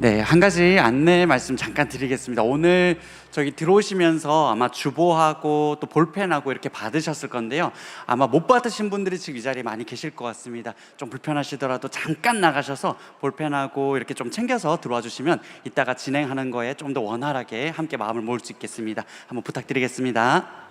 네, 한 가지 안내 말씀 잠깐 드리겠습니다. 오늘 저기 들어오시면서 아마 주보하고 또 볼펜하고 이렇게 받으셨을 건데요. 아마 못 받으신 분들이 지금 이 자리에 많이 계실 것 같습니다. 좀 불편하시더라도 잠깐 나가셔서 볼펜하고 이렇게 좀 챙겨서 들어와 주시면 이따가 진행하는 거에 좀 더 원활하게 함께 마음을 모을 수 있겠습니다. 한번 부탁드리겠습니다.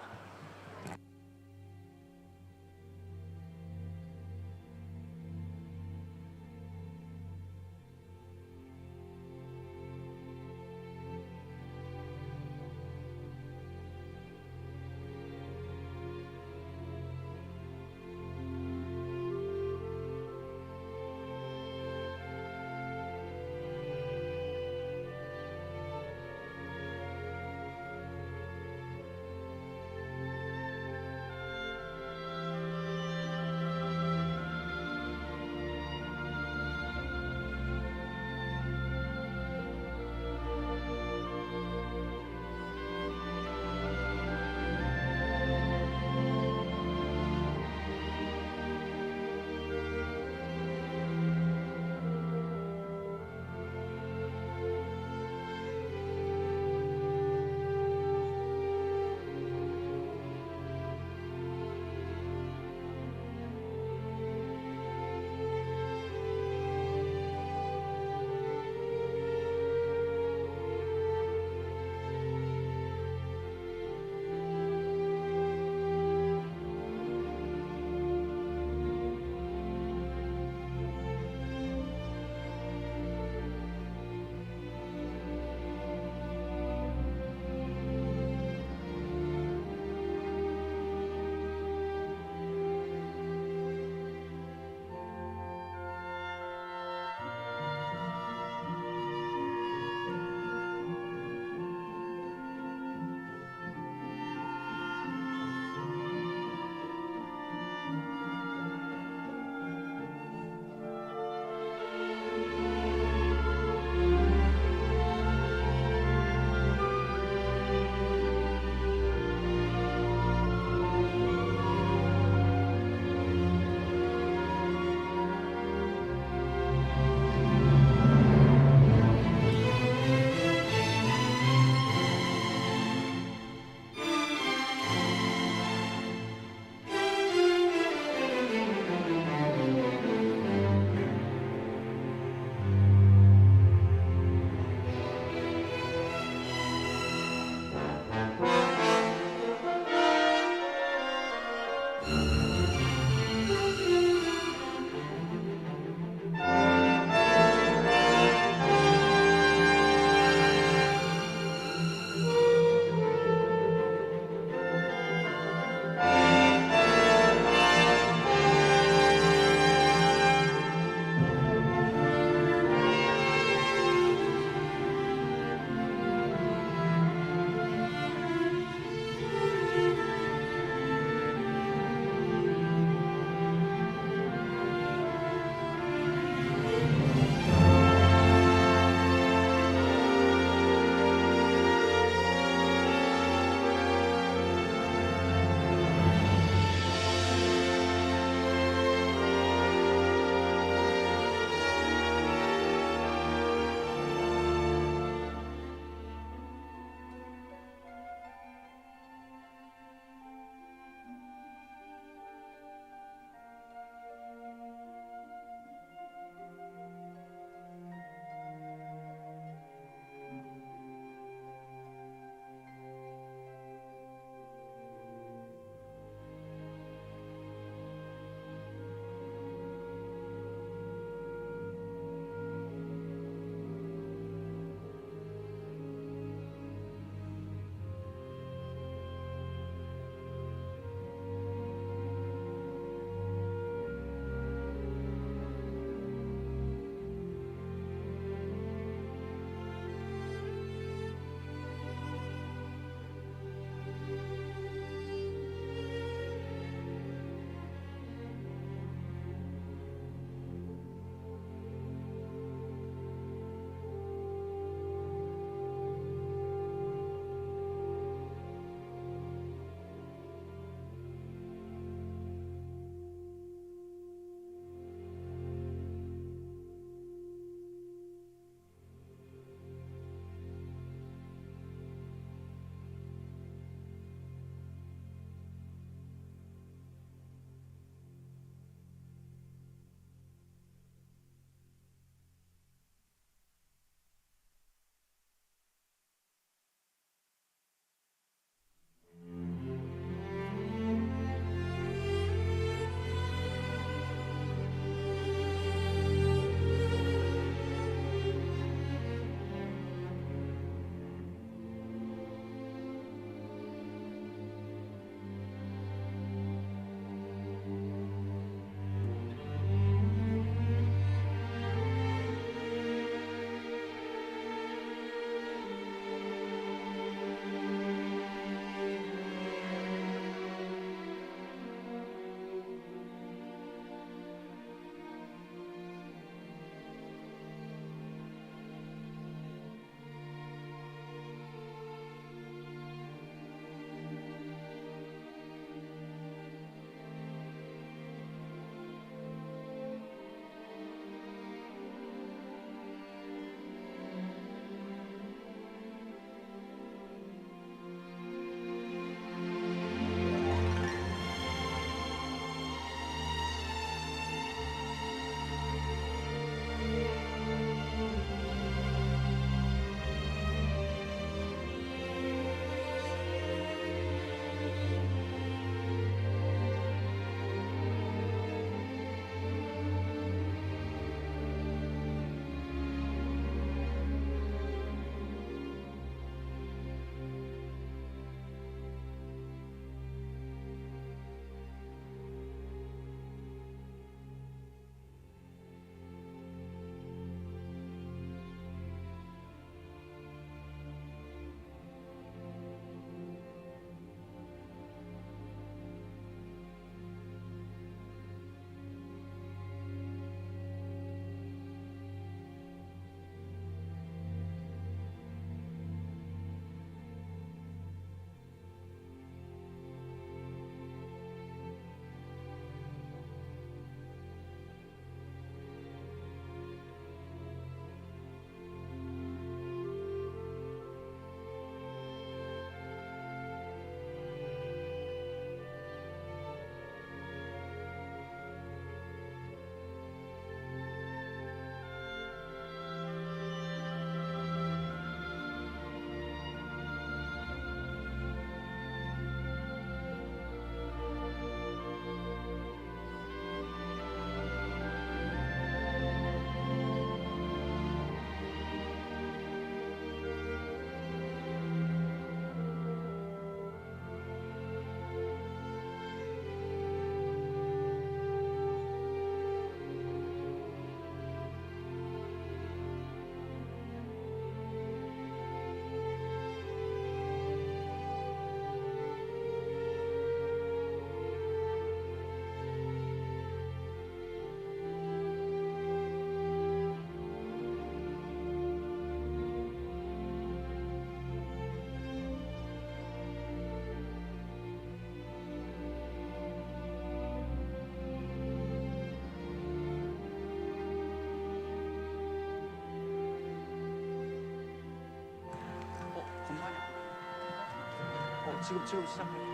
지금 시작할게요.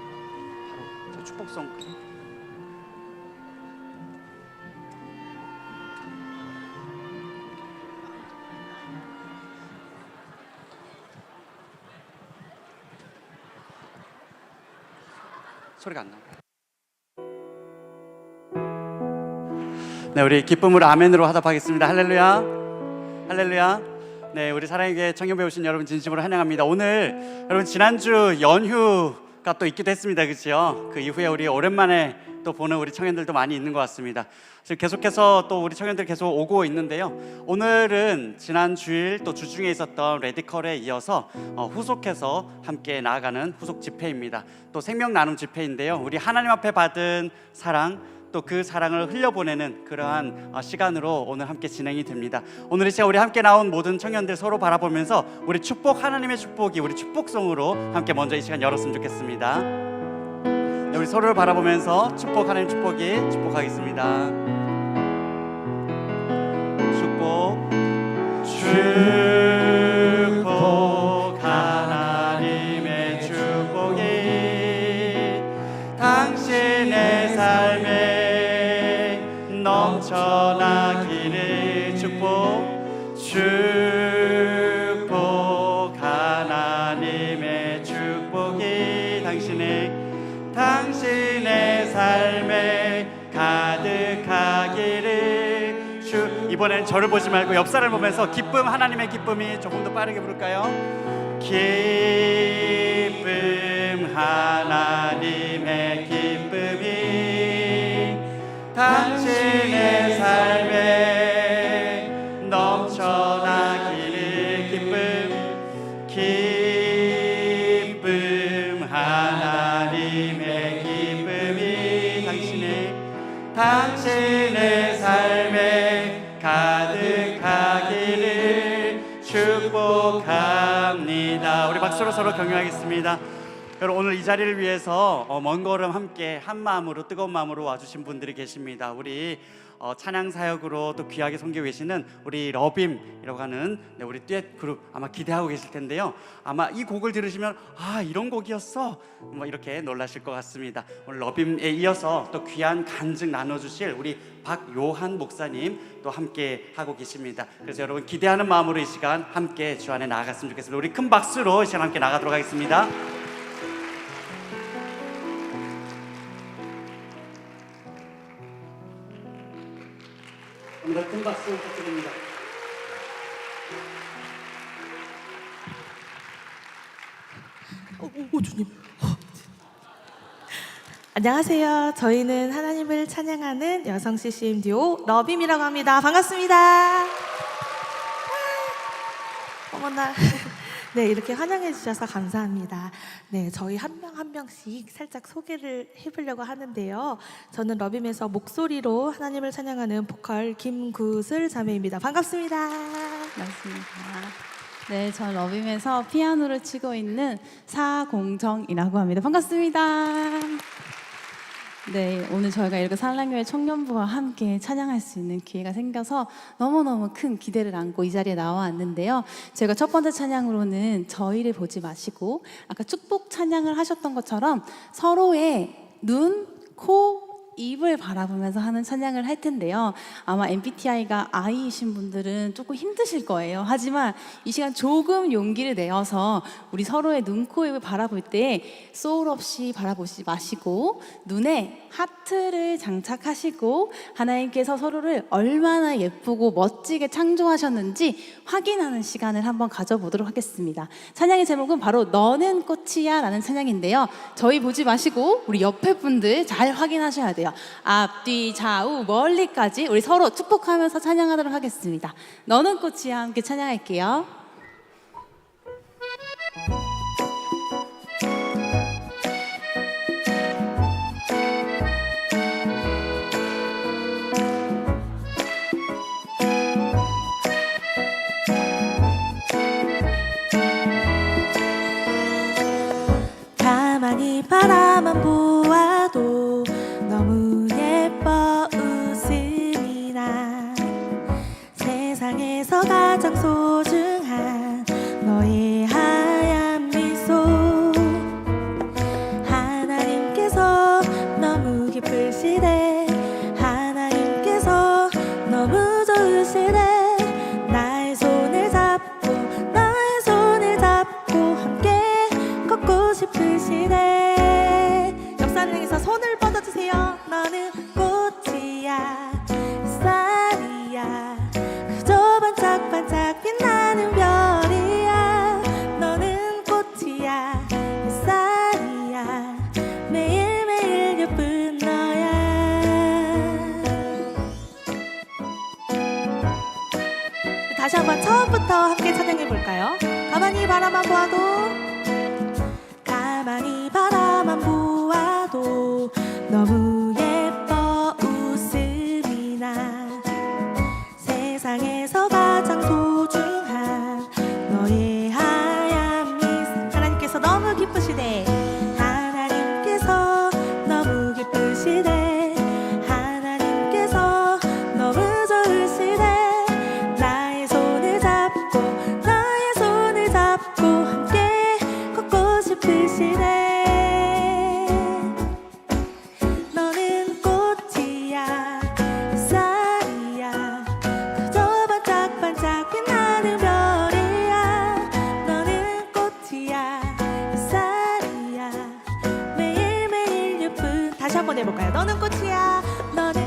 바로 저 축복성. 소리가 안 나요. 네, 우리 기쁨으로 아멘으로 화답하겠습니다. 할렐루야, 할렐루야. 네, 우리 사랑에게 청년배 오신 여러분 진심으로 환영합니다. 오늘 여러분 지난주 연휴가 또 있기도 했습니다, 그렇죠? 그 이후에 우리 오랜만에 또 보는 우리 청년들도 많이 있는 것 같습니다. 지금 계속해서 또 우리 청년들 계속 오고 있는데요. 오늘은 지난 주일 또 주중에 있었던 레디컬에 이어서 후속해서 함께 나아가는 후속 집회입니다. 또 생명 나눔 집회인데요. 우리 하나님 앞에 받은 사랑, 또 그 사랑을 흘려보내는 그러한 시간으로 오늘 함께 진행이 됩니다. 오늘 이 시간 우리 함께 나온 모든 청년들 서로 바라보면서 우리 축복, 하나님의 축복이 우리 축복송으로 함께 먼저 이 시간 열었으면 좋겠습니다. 네, 우리 서로를 바라보면서 축복, 하나님 축복이 축복하겠습니다. 축복, 축복, 하나님의 축복이 당신의 삶에 넘쳐나기를. 축복, 축복, 하나님의 축복이 당신의 삶에 가득하기를. 이번엔 저를 보지 말고 옆 사람을 보면서 기쁨, 하나님의 기쁨이 조금 더 빠르게 부를까요? 기쁨, 하나님의 기쁨이 당신의 삶에 넘쳐나기를. 기쁨, 하나님의 기쁨이 당신의 삶에 가득하기를 축복합니다. 우리 박수로 서로 격려하겠습니다. 여러분, 오늘 이 자리를 위해서 먼 걸음 함께 한 마음으로, 뜨거운 마음으로 와주신 분들이 계십니다. 우리 찬양 사역으로 또 귀하게 섬기고 계시는 우리 러빔이라고 하는 우리 듀엣 그룹 아마 기대하고 계실 텐데요. 아마 이 곡을 들으시면 아, 이런 곡이었어, 뭐 이렇게 놀라실 것 같습니다. 오늘 러빔에 이어서 또 귀한 간증 나눠주실 우리 박요한 목사님 또 함께 하고 계십니다. 그래서 여러분 기대하는 마음으로 이 시간 함께 주 안에 나아갔으면 좋겠습니다. 우리 큰 박수로 이 시간 함께 나가도록 하겠습니다. 오늘 큰 박수 부탁드립니다. 주님. 안녕하세요. 저희는 하나님을 찬양하는 여성 CCM 듀오 러빔이라고 합니다. 반갑습니다. 어머나. 네, 이렇게 환영해 주셔서 감사합니다. 네, 저희 한 명 한 명씩 살짝 소개를 해보려고 하는데요. 저는 러빔에서 목소리로 하나님을 찬양하는 보컬 김구슬 자매입니다. 반갑습니다. 반갑습니다. 네, 전 러빔에서 피아노를 치고 있는 사공정이라고 합니다. 반갑습니다. 네, 오늘 저희가 이렇게 산랑교회 청년부와 함께 찬양할 수 있는 기회가 생겨서 너무너무 큰 기대를 안고 이 자리에 나와왔는데요. 제가 첫 번째 찬양으로는 저희를 보지 마시고 아까 축복 찬양을 하셨던 것처럼 서로의 눈, 코, 입을 바라보면서 하는 찬양을 할 텐데요. 아마 MBTI가 I이신 분들은 조금 힘드실 거예요. 하지만 이 시간 조금 용기를 내어서 우리 서로의 눈, 코, 입을 바라볼 때 소울 없이 바라보지 마시고 눈에 하트를 장착하시고 하나님께서 서로를 얼마나 예쁘고 멋지게 창조하셨는지 확인하는 시간을 한번 가져보도록 하겠습니다. 찬양의 제목은 바로 너는 꽃이야 라는 찬양인데요. 저희 보지 마시고 우리 옆에 분들 잘 확인하셔야 돼요. 앞, 뒤, 좌우, 멀리까지 우리 서로 축복하면서 찬양하도록 하겠습니다. 너는 꽃이야 함께 찬양할게요. 가만히 바라만 보아도 너무 예뻐 웃음이 나. 세상에서 가장 소중한 너의 하얀 미소. 싶으시네. 역사를 향해서 손을 뻗어주세요. 너는 꽃이야, 햇살이야, 그저 반짝반짝 빛나는 별이야. 너는 꽃이야, 햇살이야, 매일매일 예쁜 너야. 다시 한번 처음부터 함께 찬양해 볼까요? 가만히 바라만 보아도, 가만히 바라만 보아도 너무 예뻐 웃음이 나. 세상에서 가장 소중한 너의 하얀 미소. 하나님께서 너무 기쁘시네. 하나님께서 너무 기쁘시네. 하나님께서 너무 좋으시네. 나의 손을 잡고 나의 손을 잡고 함께 걷고 싶으시네. 너는 꽃이야, 햇살이야, 그저 반짝반짝 빛나는 별이야. 너는 꽃이야, 햇살이야, 매일매일 예쁜. 다시 한번 해볼까요? 너는 꽃이야, 너는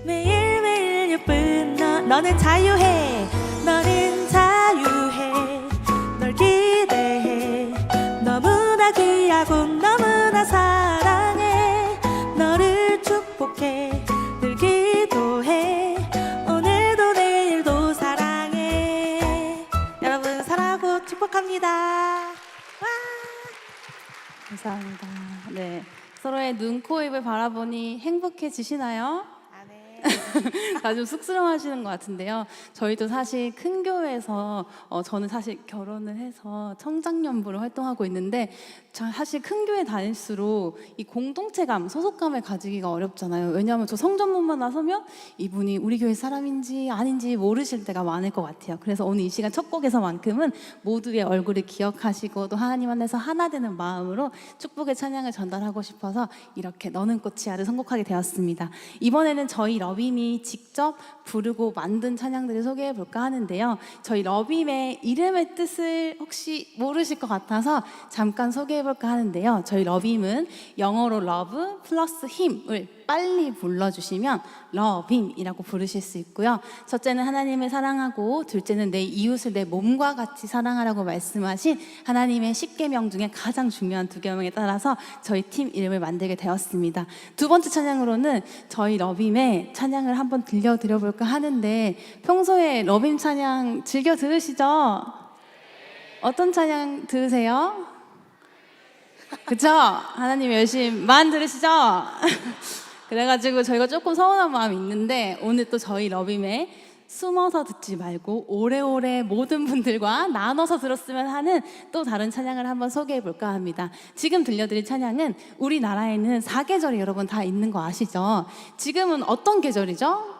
매일매일 예쁜 너. 너는 자유해, 너는 자유해, 널 기대해. 너무나 귀하고 너무나 사랑해. 너를 축복해, 늘 기도해. 오늘도 내일도 사랑해. 여러분 사랑하고 축복합니다. 와. 감사합니다. 네, 서로의 눈, 코, 입을 바라보니 행복해지시나요? 아, 네. 다 좀 쑥스러워하시는 것 같은데요. 저희도 사실 큰 교회에서 저는 사실 결혼을 해서 청장년부로 활동하고 있는데, 사실 큰 교회 다닐수록 이 공동체감, 소속감을 가지기가 어렵잖아요. 왜냐하면 저 성전문만 나서면 이분이 우리 교회 사람인지 아닌지 모르실 때가 많을 것 같아요. 그래서 오늘 이 시간 첫 곡에서만큼은 모두의 얼굴을 기억하시고 또 하나님 안에서 하나 되는 마음으로 축복의 찬양을 전달하고 싶어서 이렇게 너는 꽃이야를 선곡하게 되었습니다. 이번에는 저희 러빔이 직접 부르고 만든 찬양들을 소개해 볼까 하는데요. 저희 러빔의 이름의 뜻을 혹시 모르실 것 같아서 잠깐 소개해 볼까 하는데요. 저희 러빔은 영어로 love 플러스 힘을 빨리 불러주시면 러빔이라고 부르실 수 있고요. 첫째는 하나님을 사랑하고, 둘째는 내 이웃을 내 몸과 같이 사랑하라고 말씀하신 하나님의 10계명 중에 가장 중요한 2계명에 따라서 저희 팀 이름을 만들게 되었습니다. 두 번째 찬양으로는 저희 러빔의 찬양을 한번 들려드려볼까 하는데, 평소에 러빔 찬양 즐겨 들으시죠? 어떤 찬양 들으세요? 그쵸? 하나님 열심만 들으시죠? 그래가지고 저희가 조금 서운한 마음이 있는데, 오늘 또 저희 러빔에 숨어서 듣지 말고 오래오래 모든 분들과 나눠서 들었으면 하는 또 다른 찬양을 한번 소개해 볼까 합니다. 지금 들려드릴 찬양은 우리나라에는 4계절이 여러분 다 있는 거 아시죠? 지금은 어떤 계절이죠?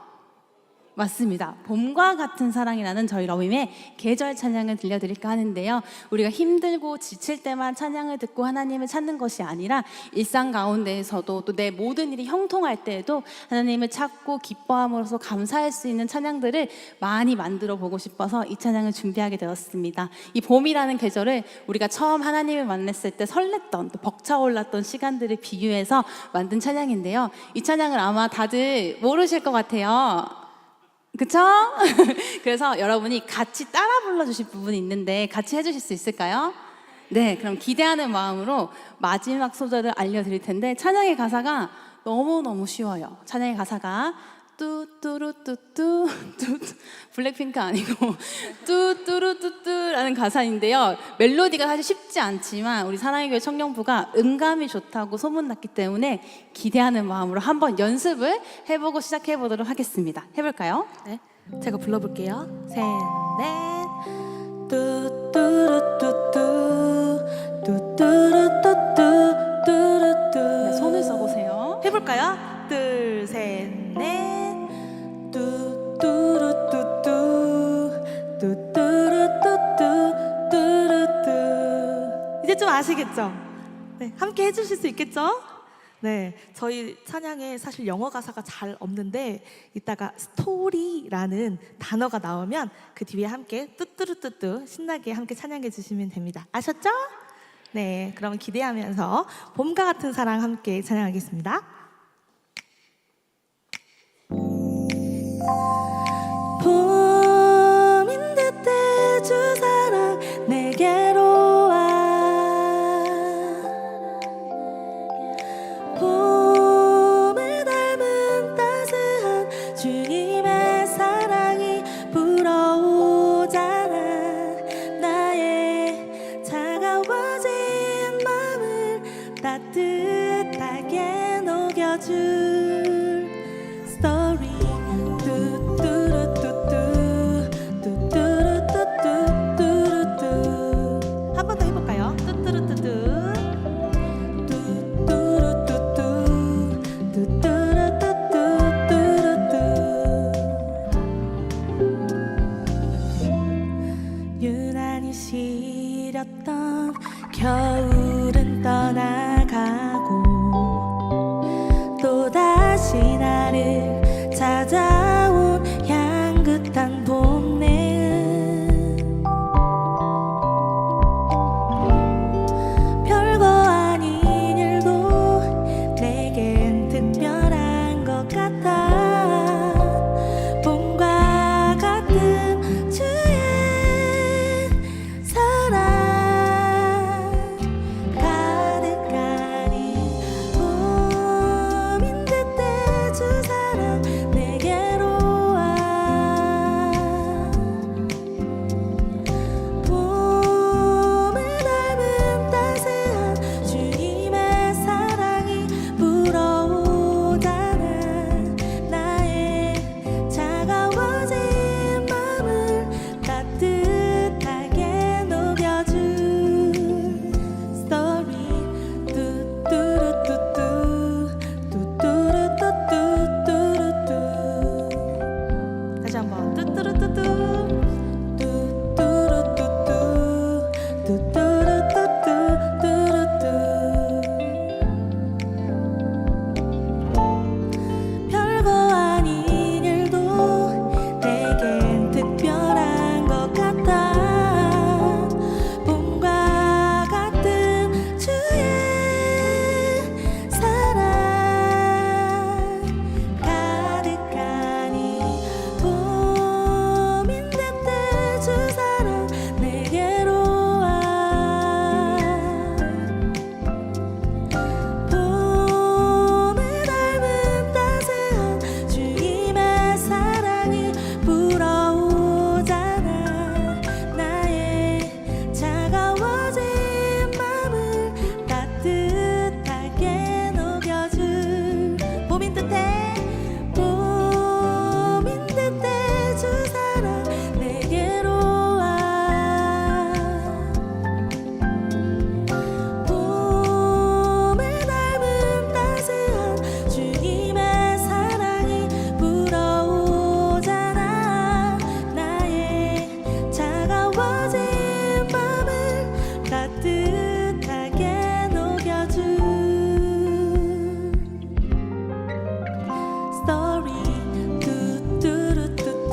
맞습니다. 봄과 같은 사랑이라는 저희 러빔의 계절 찬양을 들려드릴까 하는데요. 우리가 힘들고 지칠 때만 찬양을 듣고 하나님을 찾는 것이 아니라 일상 가운데에서도 또 내 모든 일이 형통할 때에도 하나님을 찾고 기뻐함으로써 감사할 수 있는 찬양들을 많이 만들어 보고 싶어서 이 찬양을 준비하게 되었습니다. 이 봄이라는 계절을 우리가 처음 하나님을 만났을 때 설렜던 또 벅차올랐던 시간들을 비유해서 만든 찬양인데요. 이 찬양을 아마 다들 모르실 것 같아요. 그쵸? 그래서 여러분이 같이 따라 불러주실 부분이 있는데 같이 해주실 수 있을까요? 네, 그럼 기대하는 마음으로 마지막 소절을 알려드릴 텐데, 찬양의 가사가 너무너무 쉬워요. 찬양의 가사가 뚜뚜루뚜뚜 블랙핑크 아니고 뚜뚜루뚜뚜라는 가사인데요. 멜로디가 사실 쉽지 않지만 우리 사랑의 교회 청년부가 음감이 좋다고 소문났기 때문에 기대하는 마음으로 한번 연습을 해보고 시작해 보도록 하겠습니다. 해볼까요? 네, 제가 불러볼게요. 셋, 넷. 뚜뚜루뚜뚜 뚜뚜루뚜뚜 뚜루뚜. 네, 손을 써보세요. 해볼까요? 둘, 셋, 넷. 뚜뚜루뚜뚜 뚜뚜루뚜뚜 뚜루뚜. 이제 좀 아시겠죠? 네, 함께 해주실 수 있겠죠? 네, 저희 찬양에 사실 영어 가사가 잘 없는데 이따가 스토리라는 단어가 나오면 그 뒤에 함께 뚜뚜루뚜뚜 신나게 함께 찬양해 주시면 됩니다. 아셨죠? 네, 그럼 기대하면서 봄과 같은 사랑 함께 찬양하겠습니다. 봄인 듯해 주 사랑 내게로 와 봄을 닮은 따스한 주님의 사랑이 불어오잖아 나의 차가워진 마음을 따뜻하게 녹여줄 스토리 한 번 더 해볼까요? 뚜뚜루뚜뚜 유난히 시렸던 겨울은 떠나가고 또다시 나를 찾아온 향긋한 봄내음 별거 아닌 일도 내겐 특별한 것 같아 봄과 같은 주의 사랑 가득하니 봄인 듯해 주 사랑 내게로 와 봄을 닮은 따스한 주님의 사랑이 불어오잖아 나의 차가워진 마음을 따뜻하게 녹여줄 스토리 뚜뚜루뚜뚜 뚜뚜루뚜뚜뚜루뚜 다시 한번 뚜뚜루뚜뚜 뚜뚜루뚜뚜 뚜뚜루뚜뚜뚜루뚜 별거 아닌 일도 내겐 특별한 것 같아 봄과 같은 주의 사랑 가득하니 봄인 듯해 주 사랑 내게로 와 봄을 닮은 따스한 주님의 사랑이 불어오잖아 나의 차가워진 마음을 따뜻하게 녹여줄 봄인 듯해 주 사랑 내게로 와 봄을 닮은 따스한 주님의 사랑이 불어오잖아 나의 차가워진 마음을 따뜻하게 녹여줄 스토리 뚜뚜루뚜뚜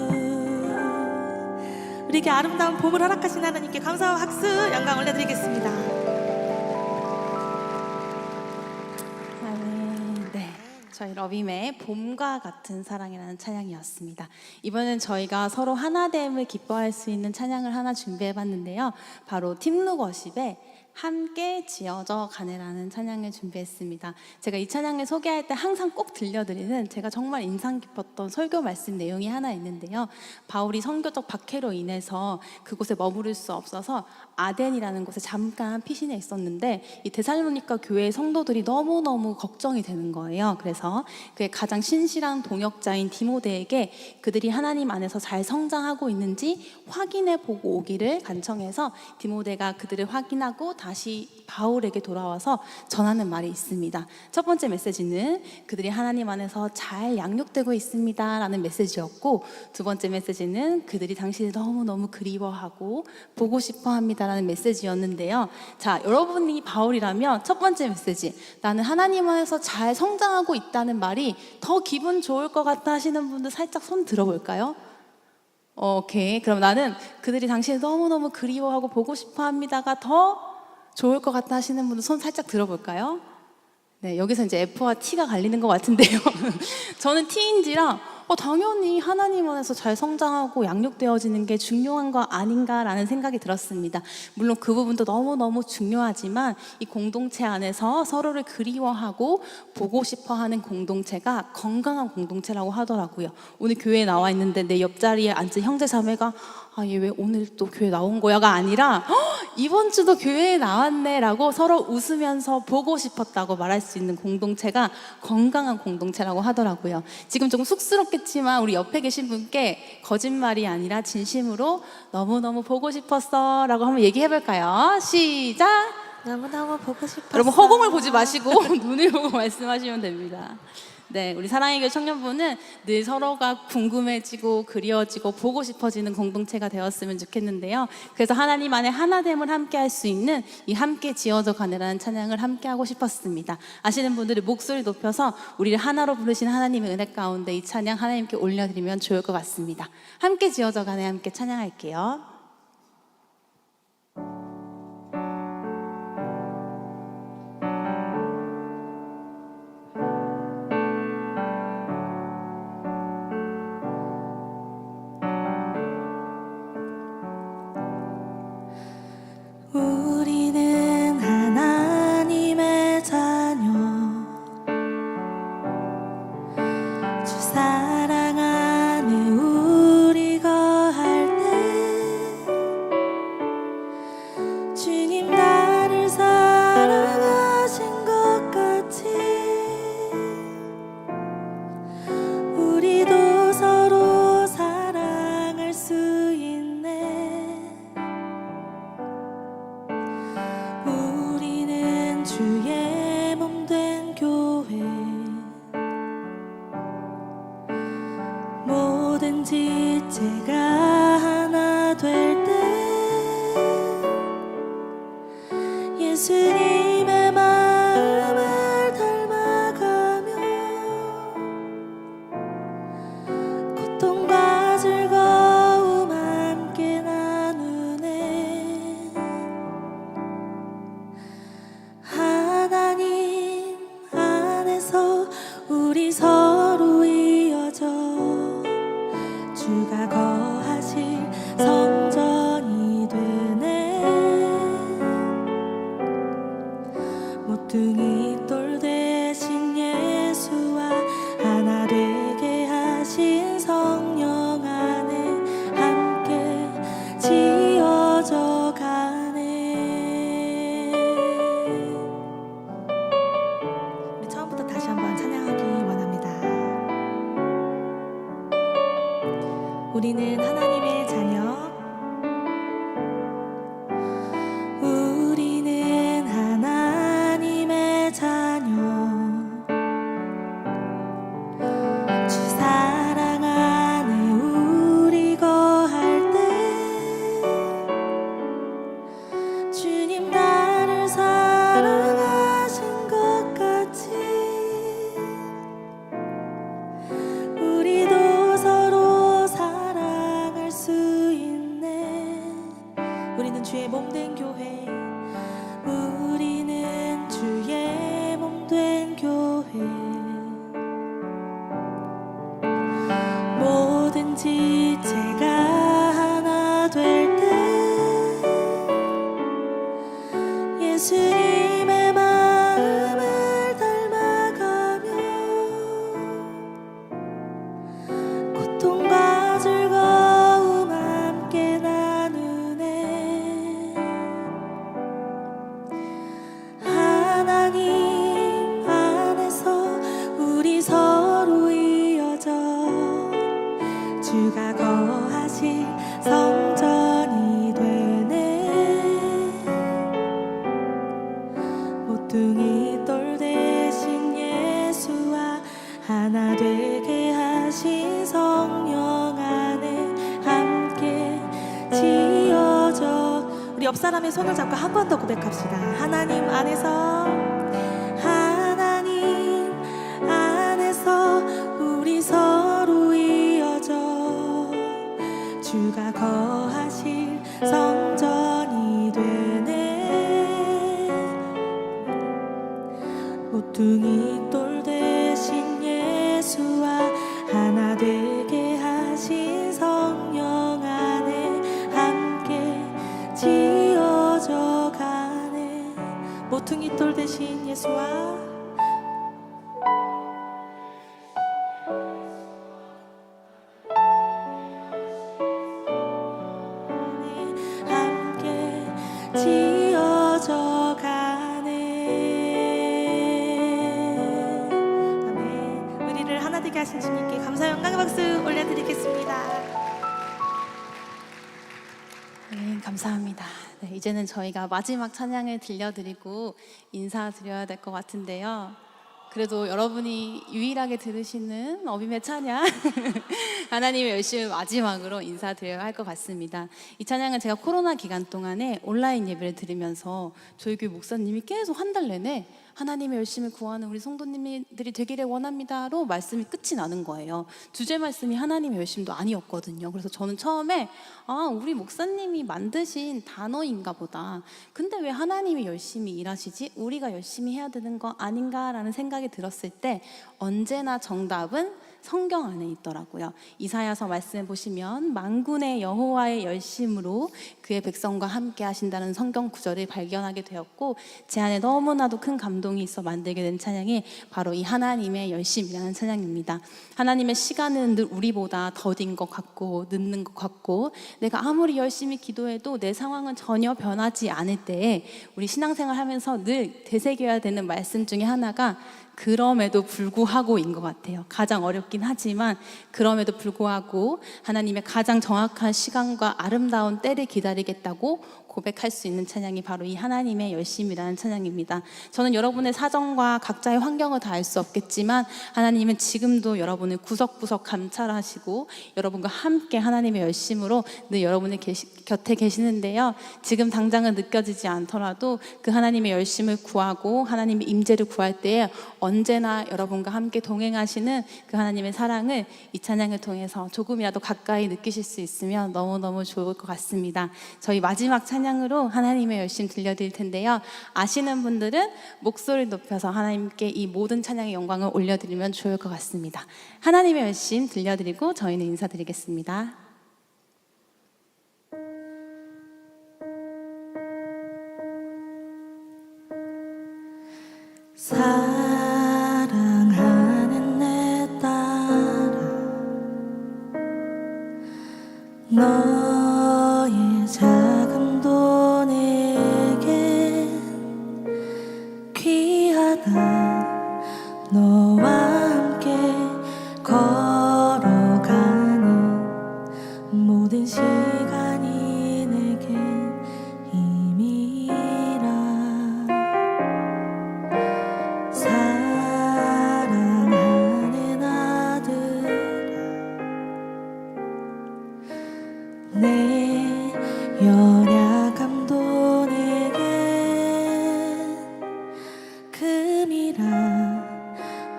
뚜뚜루뚜뚜뚜루뚜 우리에게 아름다운 봄을 허락하신 하나님께 감사와 박수 영광 올려드리겠습니다. 네, 저희 러빔의 봄과 같은 사랑이라는 찬양이었습니다. 이번엔 저희가 서로 하나됨을 기뻐할 수 있는 찬양을 하나 준비해봤는데요. 바로 팀룩 워십의 함께 지어져 가네라는 찬양을 준비했습니다. 제가 이 찬양을 소개할 때 항상 꼭 들려드리는 제가 정말 인상 깊었던 설교 말씀 내용이 하나 있는데요. 바울이 선교적 박해로 인해서 그곳에 머무를 수 없어서 아덴이라는 곳에 잠깐 피신해 있었는데 이 데살로니가 교회의 성도들이 너무너무 걱정이 되는 거예요. 그래서 그의 가장 신실한 동역자인 디모데에게 그들이 하나님 안에서 잘 성장하고 있는지 확인해 보고 오기를 간청해서 디모데가 그들을 확인하고 다시 바울에게 돌아와서 전하는 말이 있습니다. 첫 번째 메시지는 그들이 하나님 안에서 잘 양육되고 있습니다 라는 메시지였고, 두 번째 메시지는 그들이 당신을 너무너무 그리워하고 보고 싶어 합니다 라는 메시지였는데요. 자, 여러분이 바울이라면 첫 번째 메시지, 나는 하나님 안에서 잘 성장하고 있다는 말이 더 기분 좋을 것 같다 하시는 분들 살짝 손 들어볼까요? 오케이. 그럼 나는 그들이 당신을 너무너무 그리워하고 보고 싶어 합니다가 더 좋을 것 같다 하시는 분들 손 살짝 들어볼까요? 네, 여기서 이제 F와 T가 갈리는 것 같은데요. 저는 T인지라 당연히 하나님 안에서 잘 성장하고 양육되어지는 게 중요한 거 아닌가라는 생각이 들었습니다. 물론 그 부분도 너무너무 중요하지만 이 공동체 안에서 서로를 그리워하고 보고 싶어하는 공동체가 건강한 공동체라고 하더라고요. 오늘 교회에 나와 있는데 내 옆자리에 앉은 형제 자매가 얘 왜 오늘 또 교회 나온 거야가 아니라 이번 주도 교회에 나왔네 라고 서로 웃으면서 보고 싶었다고 말할 수 있는 공동체가 건강한 공동체라고 하더라고요. 지금 조금 쑥스럽겠지만 우리 옆에 계신 분께 거짓말이 아니라 진심으로 너무너무 보고 싶었어 라고 한번 얘기해 볼까요? 시작! 너무너무 보고 싶었어. 여러분 허공을 보지 마시고 눈을 보고 말씀하시면 됩니다. 네, 우리 사랑의 교회 청년부는 늘 서로가 궁금해지고 그리워지고 보고 싶어지는 공동체가 되었으면 좋겠는데요. 그래서 하나님 안에 하나됨을 함께 할 수 있는 이 함께 지어져 가네라는 찬양을 함께 하고 싶었습니다. 아시는 분들이 목소리 높여서 우리를 하나로 부르신 하나님의 은혜 가운데 이 찬양 하나님께 올려드리면 좋을 것 같습니다. 함께 지어져 가네 함께 찬양할게요. 우리는 하나님의 자녀, 주 사랑 안에 우리 거할 때 주님 나를 사랑하신 것 같이 우리도 서로 사랑할 수 있네. 우리는 주의 몸된 교회, 모든 지체가 하나 될 때 예수님의 마음을 닮아가며 고통과 즐거움 함께 나누네. 하나님 안에서 우리 서로 이어져 주가 거하실 성전이 되네. 모퉁이 돌 대신 예수와 하나 되게 하신 성령 안에 함께 지어져 가네. 우리 처음부터 다시 한번 찬양하기 원합니다. 우리는 하나님의 자녀, 우리는 하나님의 자녀, 주 사랑 안에 우리 거할 때 주님 나를 사랑하신 것 같이 우리도 서로 사랑할 수 있네. 우리는 주의 몸된 교회, 우리는 주의 몸된 교회, 모든 지체가 하나 될 때 예수님의 마음을 닮아가며 고통과 즐거움 함께 나누네. 하나님 안에서 우리 서로 이어져 주가 거하실 성전이 되네. 하나 되게 하신 성령 안에 함께 지어져. 우리 옆 사람의 손을 잡고 한 번 더 고백합시다. 하나님 안에서, 하나님 안에서 우리 서로 이어져 주가 거하실 성전이 되네. 모퉁이 돌 대신 예수와 하나 되게 하신 성령 안에 함께 지어져 가네. 모퉁이 돌 대신 예수와 함께 지어져 가네. 아멘. 우리를 하나 되게 하신 주님께 감사 영광의 박수 올려드리겠습니다. 네, 감사합니다. 네, 이제는 저희가 마지막 찬양을 들려드리고 인사드려야 될 것 같은데요. 그래도 여러분이 유일하게 들으시는 어빔의 찬양 하나님의 열심을 마지막으로 인사드려야 할 것 같습니다. 이 찬양은 제가 코로나 기간 동안에 온라인 예배를 드리면서 저희 교회 목사님이 계속 한 달 내내 하나님의 열심을 구하는 우리 성도님들이 되기를 원합니다로 말씀이 끝이 나는 거예요. 주제 말씀이 하나님의 열심도 아니었거든요. 그래서 저는 처음에 우리 목사님이 만드신 단어인가 보다. 근데 왜 하나님이 열심히 일하시지? 우리가 열심히 해야 되는 거 아닌가라는 생각이 들었을 때 언제나 정답은 성경 안에 있더라고요. 이사야서 말씀해 보시면 만군의 여호와의 열심으로 그의 백성과 함께 하신다는 성경 구절을 발견하게 되었고, 제 안에 너무나도 큰 감동이 있어 만들게 된 찬양이 바로 이 하나님의 열심이라는 찬양입니다. 하나님의 시간은 늘 우리보다 더딘 것 같고 늦는 것 같고, 내가 아무리 열심히 기도해도 내 상황은 전혀 변하지 않을 때에 우리 신앙생활 하면서 늘 되새겨야 되는 말씀 중에 하나가 그럼에도 불구하고인 것 같아요. 가장 어렵긴 하지만 그럼에도 불구하고 하나님의 가장 정확한 시간과 아름다운 때를 기다리겠다고 고백할 수 있는 찬양이 바로 이 하나님의 열심이라는 찬양입니다. 저는 여러분의 사정과 각자의 환경을 다 알 수 없겠지만 하나님은 지금도 여러분을 구석구석 감찰하시고 여러분과 함께 하나님의 열심으로 늘 여러분의 곁에 계시는데요. 지금 당장은 느껴지지 않더라도 그 하나님의 열심을 구하고 하나님의 임재를 구할 때에 언제나 여러분과 함께 동행하시는 그 하나님의 사랑을 이 찬양을 통해서 조금이라도 가까이 느끼실 수 있으면 너무너무 좋을 것 같습니다. 저희 마지막 찬양으로 하나님의 열심 들려드릴 텐데요. 아시는 분들은 목소리를 높여서 하나님께 이 모든 찬양의 영광을 올려드리면 좋을 것 같습니다. 하나님의 열심 들려드리고 저희는 인사드리겠습니다. 사랑하는 내 딸아, 너의 자금도 내겐 귀하다. 너와 함께 걸어가는 모든 시간이 내겐 힘이라. 사랑하는 아들아, 내 연약함도 내겐 금이라.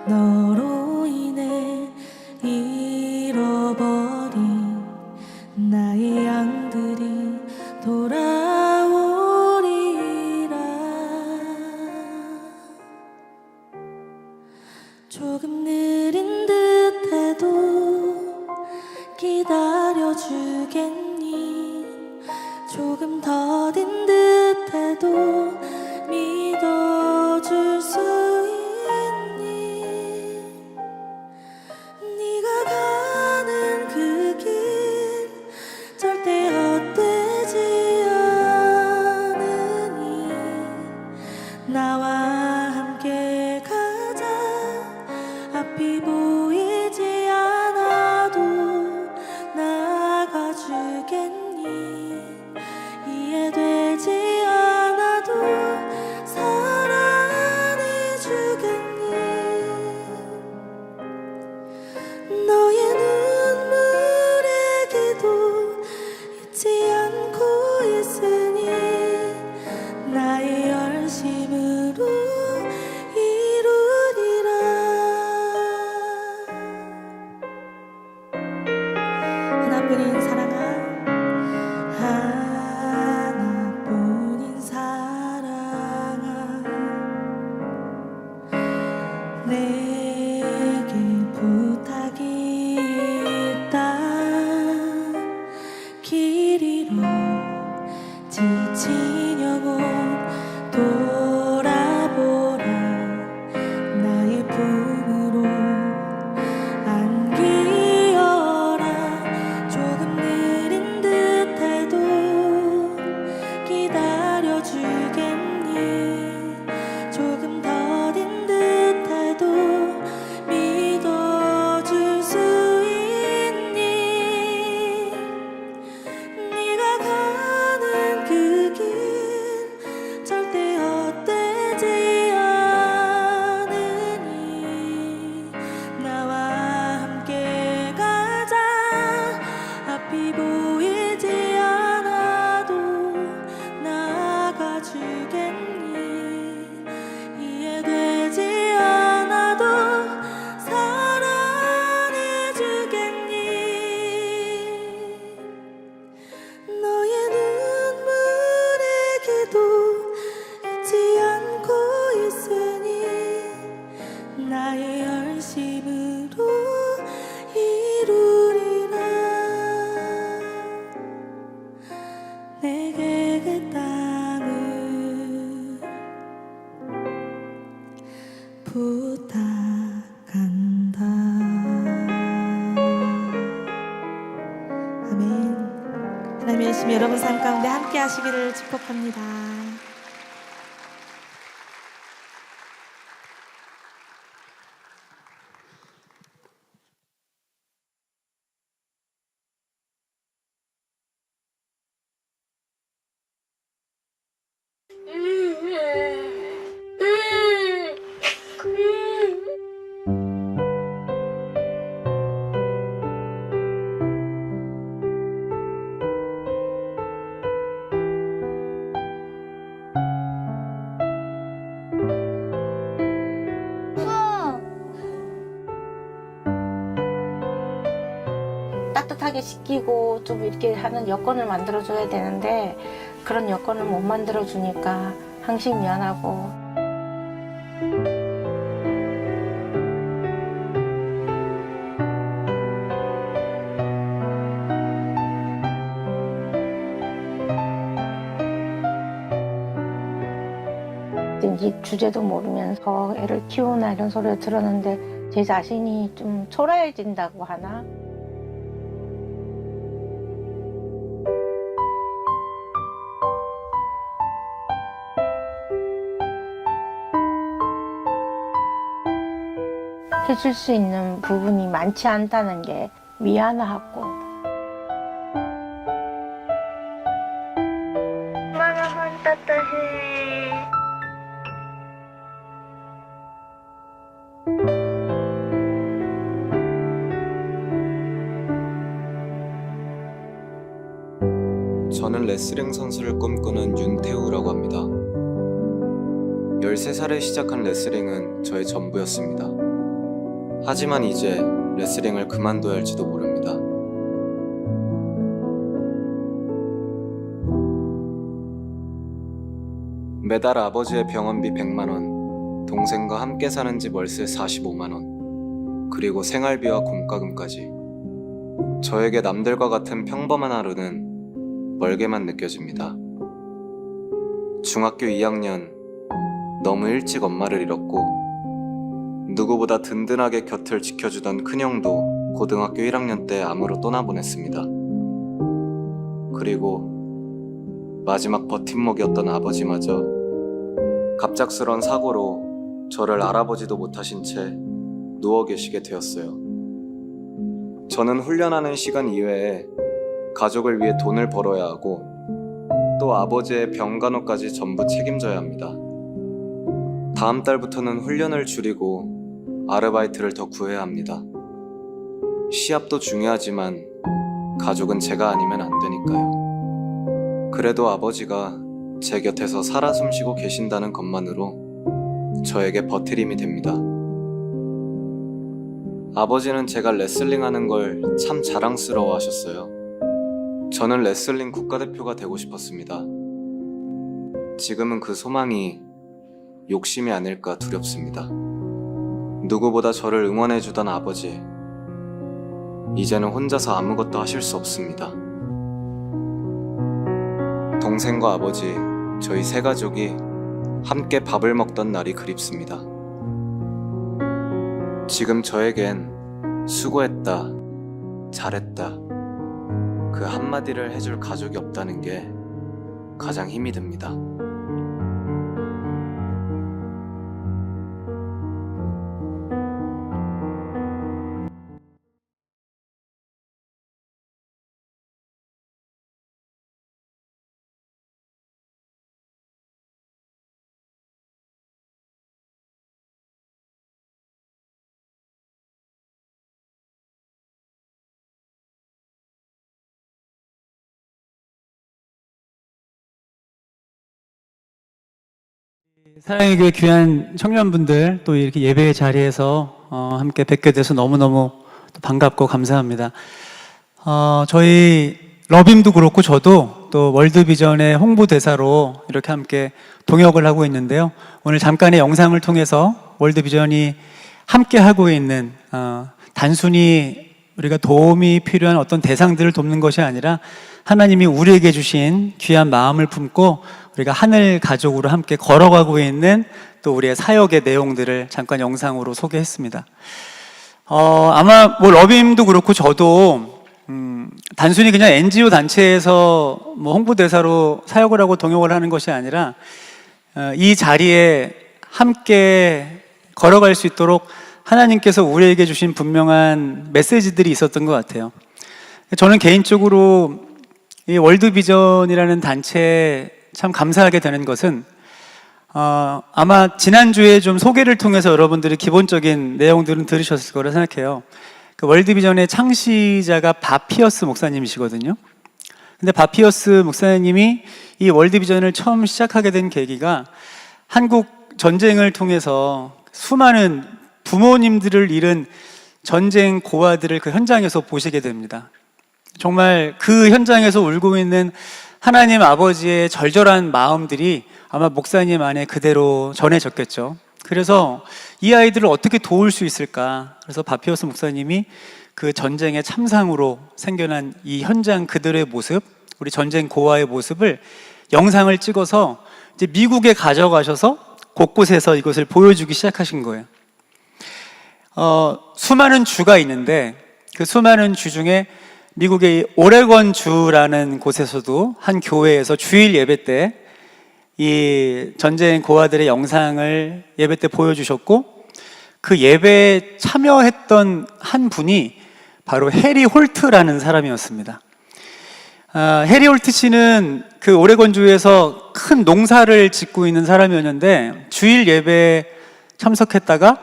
너로 인해 열심히 여러분 삶 가운데 함께 하시기를 축복합니다. 따뜻하게 식히고 좀 이렇게 하는 여건을 만들어줘야 되는데 그런 여건을 못 만들어주니까 항상 미안하고. 이 주제도 모르면서 애를 키우나 이런 소리를 들었는데 제 자신이 좀 초라해진다고 하나? 해줄 수 있는 부분이 많지 않다는 게 미안하고. 엄마는 따뜻해. 저는 레슬링 선수를 꿈꾸는 윤태우라고 합니다. 13살에 시작한 레슬링은 저의 전부였습니다. 하지만 이제 레슬링을 그만둬야 할지도 모릅니다. 매달 아버지의 병원비 100만 원, 동생과 함께 사는 집 월세 45만 원, 그리고 생활비와 공과금까지. 저에게 남들과 같은 평범한 하루는 멀게만 느껴집니다. 중학교 2학년, 너무 일찍 엄마를 잃었고 누구보다 든든하게 곁을 지켜주던 큰형도 고등학교 1학년 때 암으로 떠나보냈습니다. 그리고 마지막 버팀목이었던 아버지마저 갑작스런 사고로 저를 알아보지도 못하신 채 누워 계시게 되었어요. 저는 훈련하는 시간 이외에 가족을 위해 돈을 벌어야 하고 또 아버지의 병간호까지 전부 책임져야 합니다. 다음 달부터는 훈련을 줄이고 아르바이트를 더 구해야 합니다. 시합도 중요하지만 가족은 제가 아니면 안 되니까요. 그래도 아버지가 제 곁에서 살아 숨쉬고 계신다는 것만으로 저에게 버티림이 됩니다. 아버지는 제가 레슬링 하는 걸 참 자랑스러워 하셨어요. 저는 레슬링 국가대표가 되고 싶었습니다. 지금은 그 소망이 욕심이 아닐까 두렵습니다. 누구보다 저를 응원해주던 아버지, 이제는 혼자서 아무것도 하실 수 없습니다. 동생과 아버지, 저희 세 가족이 함께 밥을 먹던 날이 그립습니다. 지금 저에겐 수고했다, 잘했다, 그 한마디를 해줄 가족이 없다는 게 가장 힘이 듭니다. 사랑의 교회 귀한 청년분들 또 이렇게 예배의 자리에서 함께 뵙게 돼서 너무너무 반갑고 감사합니다. 저희 러빔도 그렇고 저도 또 월드비전의 홍보대사로 이렇게 함께 동역을 하고 있는데요. 오늘 잠깐의 영상을 통해서 월드비전이 함께 하고 있는 단순히 우리가 도움이 필요한 어떤 대상들을 돕는 것이 아니라 하나님이 우리에게 주신 귀한 마음을 품고 우리가 하늘 가족으로 함께 걸어가고 있는 또 우리의 사역의 내용들을 잠깐 영상으로 소개했습니다. 아마 뭐 러빔도 그렇고 저도 단순히 그냥 NGO 단체에서 뭐 홍보대사로 사역을 하고 동역을 하는 것이 아니라 이 자리에 함께 걸어갈 수 있도록 하나님께서 우리에게 주신 분명한 메시지들이 있었던 것 같아요. 저는 개인적으로 이 월드비전이라는 단체에 참 감사하게 되는 것은 아마 지난주에 좀 소개를 통해서 여러분들이 기본적인 내용들은 들으셨을 거라 생각해요. 그 월드비전의 창시자가 바피어스 목사님이시거든요. 근데 바피어스 목사님이 이 월드비전을 처음 시작하게 된 계기가 한국 전쟁을 통해서 수많은 부모님들을 잃은 전쟁 고아들을 그 현장에서 보시게 됩니다. 정말 그 현장에서 울고 있는 하나님 아버지의 절절한 마음들이 아마 목사님 안에 그대로 전해졌겠죠. 그래서 이 아이들을 어떻게 도울 수 있을까? 그래서 바피어스 목사님이 그 전쟁의 참상으로 생겨난 이 현장 그들의 모습, 우리 전쟁 고아의 모습을 영상을 찍어서 이제 미국에 가져가셔서 곳곳에서 이것을 보여주기 시작하신 거예요. 수많은 주가 있는데 그 수많은 주 중에 미국의 오레곤 주라는 곳에서도 한 교회에서 주일 예배 때 이 전쟁 고아들의 영상을 예배 때 보여주셨고, 그 예배에 참여했던 한 분이 바로 해리 홀트라는 사람이었습니다. 해리 홀트 씨는 그 오레곤주에서 큰 농사를 짓고 있는 사람이었는데 주일 예배에 참석했다가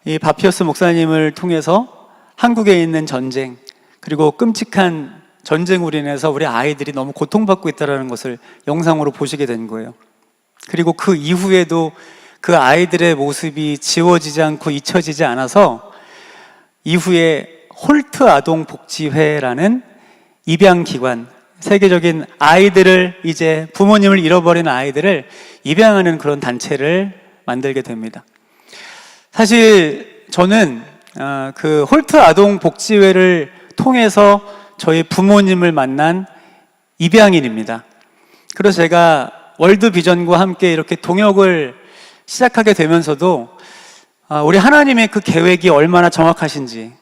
이 바피어스 목사님을 통해서 한국에 있는 전쟁, 그리고 끔찍한 전쟁으로 인해서 우리 아이들이 너무 고통받고 있다는 것을 영상으로 보시게 된 거예요. 그리고 그 이후에도 그 아이들의 모습이 지워지지 않고 잊혀지지 않아서 이후에 홀트 아동복지회라는 입양기관, 세계적인 아이들을, 이제 부모님을 잃어버린 아이들을 입양하는 그런 단체를 만들게 됩니다. 사실 저는 그 홀트 아동복지회를 통해서 저희 부모님을 만난 입양인입니다. 그래서 제가 월드비전과 함께 이렇게 동역을 시작하게 되면서도 우리 하나님의 그 계획이 얼마나 정확하신지,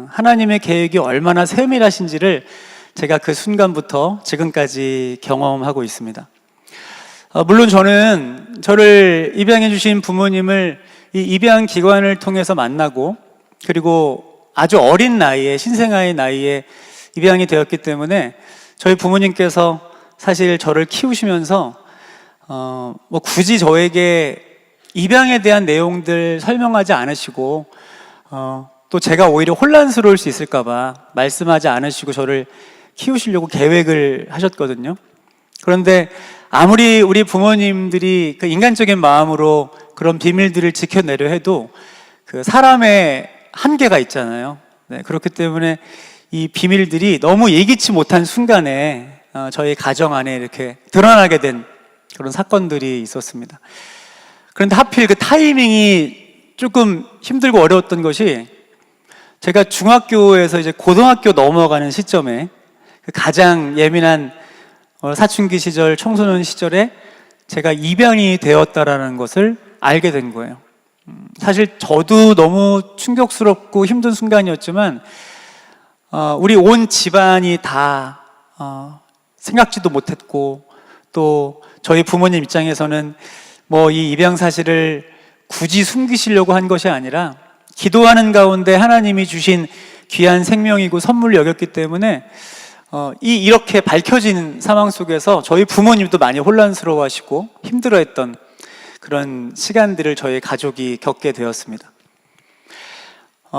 하나님의 계획이 얼마나 세밀하신지를 제가 그 순간부터 지금까지 경험하고 있습니다. 물론 저는 저를 입양해 주신 부모님을 이 입양 기관을 통해서 만나고, 그리고 아주 어린 나이에, 신생아의 나이에 입양이 되었기 때문에 저희 부모님께서 사실 저를 키우시면서 뭐 굳이 저에게 입양에 대한 내용들 설명하지 않으시고 또 제가 오히려 혼란스러울 수 있을까봐 말씀하지 않으시고 저를 키우시려고 계획을 하셨거든요. 그런데 아무리 우리 부모님들이 그 인간적인 마음으로 그런 비밀들을 지켜내려 해도 그 사람의 한계가 있잖아요. 네, 그렇기 때문에 이 비밀들이 너무 예기치 못한 순간에 저희 가정 안에 이렇게 드러나게 된 그런 사건들이 있었습니다. 그런데 하필 그 타이밍이 조금 힘들고 어려웠던 것이, 제가 중학교에서 이제 고등학교 넘어가는 시점에 그 가장 예민한 사춘기 시절, 청소년 시절에 제가 입양이 되었다라는 것을 알게 된 거예요. 사실 저도 너무 충격스럽고 힘든 순간이었지만 우리 온 집안이 다 생각지도 못했고, 또 저희 부모님 입장에서는 뭐 이 입양 사실을 굳이 숨기시려고 한 것이 아니라 기도하는 가운데 하나님이 주신 귀한 생명이고 선물을 여겼기 때문에 이렇게 밝혀진 상황 속에서 저희 부모님도 많이 혼란스러워하시고 힘들어했던 그런 시간들을 저희 가족이 겪게 되었습니다.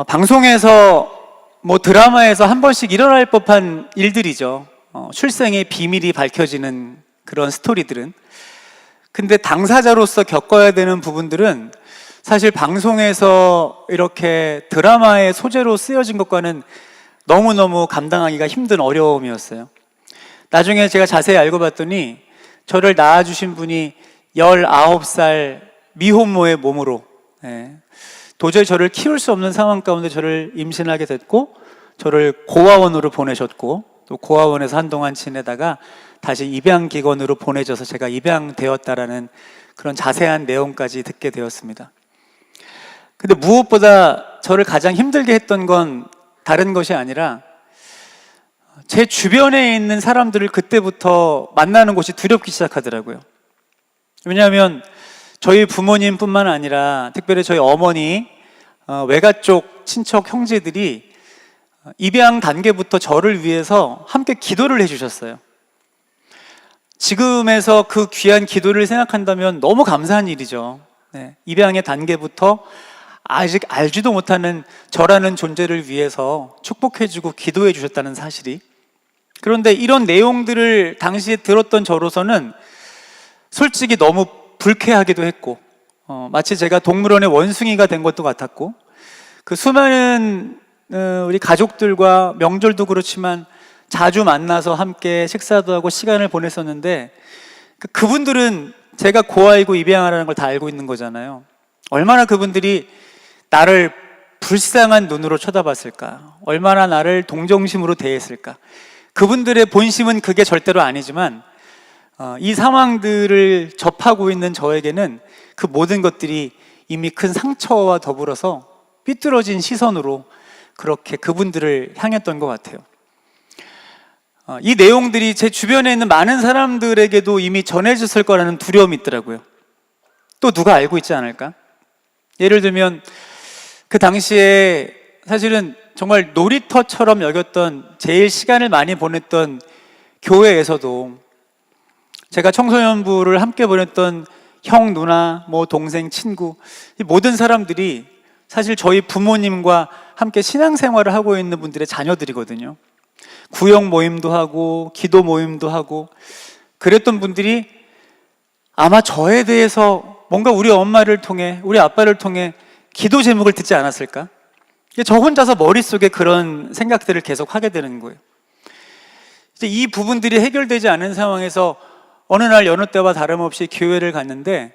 방송에서 뭐 드라마에서 한 번씩 일어날 법한 일들이죠. 출생의 비밀이 밝혀지는 그런 스토리들은. 근데 당사자로서 겪어야 되는 부분들은 사실 방송에서 이렇게 드라마의 소재로 쓰여진 것과는 너무너무 감당하기가 힘든 어려움이었어요. 나중에 제가 자세히 알고 봤더니 저를 낳아주신 분이 19살 미혼모의 몸으로, 도저히 저를 키울 수 없는 상황 가운데 저를 임신하게 됐고, 저를 고아원으로 보내셨고, 또 고아원에서 한동안 지내다가 다시 입양기관으로 보내져서 제가 입양되었다라는 그런 자세한 내용까지 듣게 되었습니다. 근데 무엇보다 저를 가장 힘들게 했던 건 다른 것이 아니라 제 주변에 있는 사람들을 그때부터 만나는 곳이 두렵기 시작하더라고요. 왜냐하면 저희 부모님뿐만 아니라 특별히 저희 어머니, 외가 쪽 친척 형제들이 입양 단계부터 저를 위해서 함께 기도를 해주셨어요. 지금에서 그 귀한 기도를 생각한다면 너무 감사한 일이죠. 네, 입양의 단계부터 아직 알지도 못하는 저라는 존재를 위해서 축복해주고 기도해 주셨다는 사실이. 그런데 이런 내용들을 당시에 들었던 저로서는 솔직히 너무 불쾌하기도 했고, 마치 제가 동물원의 원숭이가 된 것도 같았고, 그 수많은 우리 가족들과 명절도 그렇지만 자주 만나서 함께 식사도 하고 시간을 보냈었는데, 그분들은 제가 고아이고 입양하라는 걸 다 알고 있는 거잖아요. 얼마나 그분들이 나를 불쌍한 눈으로 쳐다봤을까, 얼마나 나를 동정심으로 대했을까. 그분들의 본심은 그게 절대로 아니지만 이 상황들을 접하고 있는 저에게는 그 모든 것들이 이미 큰 상처와 더불어서 삐뚤어진 시선으로 그렇게 그분들을 향했던 것 같아요. 이 내용들이 제 주변에 있는 많은 사람들에게도 이미 전해졌을 거라는 두려움이 있더라고요. 또 누가 알고 있지 않을까? 예를 들면 그 당시에 사실은 정말 놀이터처럼 여겼던, 제일 시간을 많이 보냈던 교회에서도 제가 청소년부를 함께 보냈던 형, 누나, 뭐 동생, 친구, 이 모든 사람들이 사실 저희 부모님과 함께 신앙생활을 하고 있는 분들의 자녀들이거든요. 구역 모임도 하고 기도 모임도 하고 그랬던 분들이 아마 저에 대해서 뭔가 우리 엄마를 통해, 우리 아빠를 통해 기도 제목을 듣지 않았을까? 저 혼자서 머릿속에 그런 생각들을 계속 하게 되는 거예요. 이제 이 부분들이 해결되지 않은 상황에서 어느 날 여느 때와 다름없이 교회를 갔는데,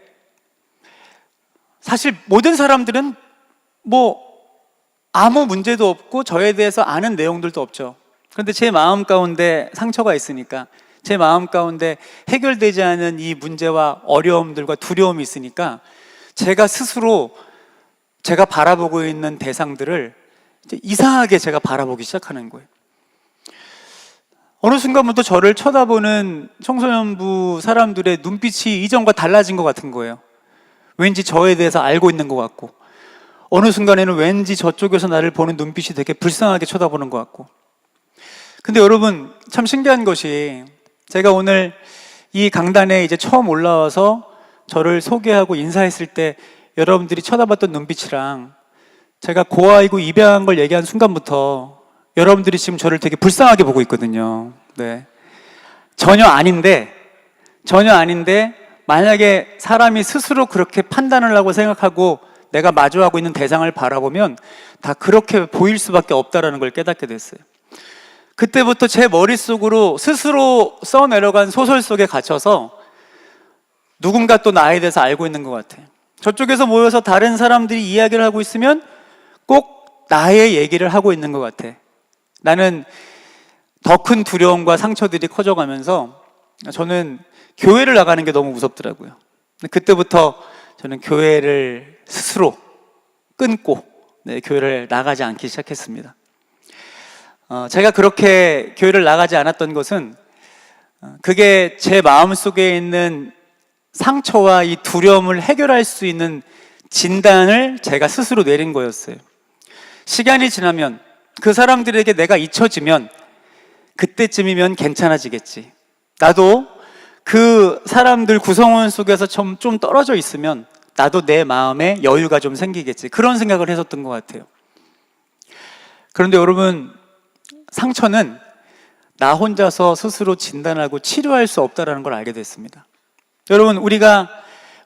사실 모든 사람들은 뭐 아무 문제도 없고 저에 대해서 아는 내용들도 없죠. 그런데 제 마음 가운데 상처가 있으니까, 제 마음 가운데 해결되지 않은 이 문제와 어려움들과 두려움이 있으니까 제가 스스로 제가 바라보고 있는 대상들을 이제 이상하게 제가 바라보기 시작하는 거예요. 어느 순간부터 저를 쳐다보는 청소년부 사람들의 눈빛이 이전과 달라진 것 같은 거예요. 왠지 저에 대해서 알고 있는 것 같고, 어느 순간에는 왠지 저쪽에서 나를 보는 눈빛이 되게 불쌍하게 쳐다보는 것 같고. 근데 여러분, 참 신기한 것이, 제가 오늘 이 강단에 이제 처음 올라와서 저를 소개하고 인사했을 때 여러분들이 쳐다봤던 눈빛이랑 제가 고아이고 입양한 걸 얘기한 순간부터 여러분들이 지금 저를 되게 불쌍하게 보고 있거든요. 네. 전혀 아닌데 만약에 사람이 스스로 그렇게 판단을 하고 생각하고 내가 마주하고 있는 대상을 바라보면 다 그렇게 보일 수밖에 없다는 걸 깨닫게 됐어요. 그때부터 제 머릿속으로 스스로 써내려간 소설 속에 갇혀서 누군가 또 나에 대해서 알고 있는 것 같아요. 저쪽에서 모여서 다른 사람들이 이야기를 하고 있으면 꼭 나의 얘기를 하고 있는 것 같아. 나는 더 큰 두려움과 상처들이 커져가면서 저는 교회를 나가는 게 너무 무섭더라고요. 그때부터 저는 교회를 스스로 끊고 교회를 나가지 않기 시작했습니다. 제가 그렇게 교회를 나가지 않았던 것은 그게 제 마음속에 있는 상처와 이 두려움을 해결할 수 있는 진단을 제가 스스로 내린 거였어요. 시간이 지나면, 그 사람들에게 내가 잊혀지면 그때쯤이면 괜찮아지겠지. 나도 그 사람들 구성원 속에서 좀 떨어져 있으면 나도 내 마음에 여유가 좀 생기겠지. 그런 생각을 했었던 것 같아요. 그런데 여러분, 상처는 나 혼자서 스스로 진단하고 치료할 수 없다는 걸 알게 됐습니다. 여러분, 우리가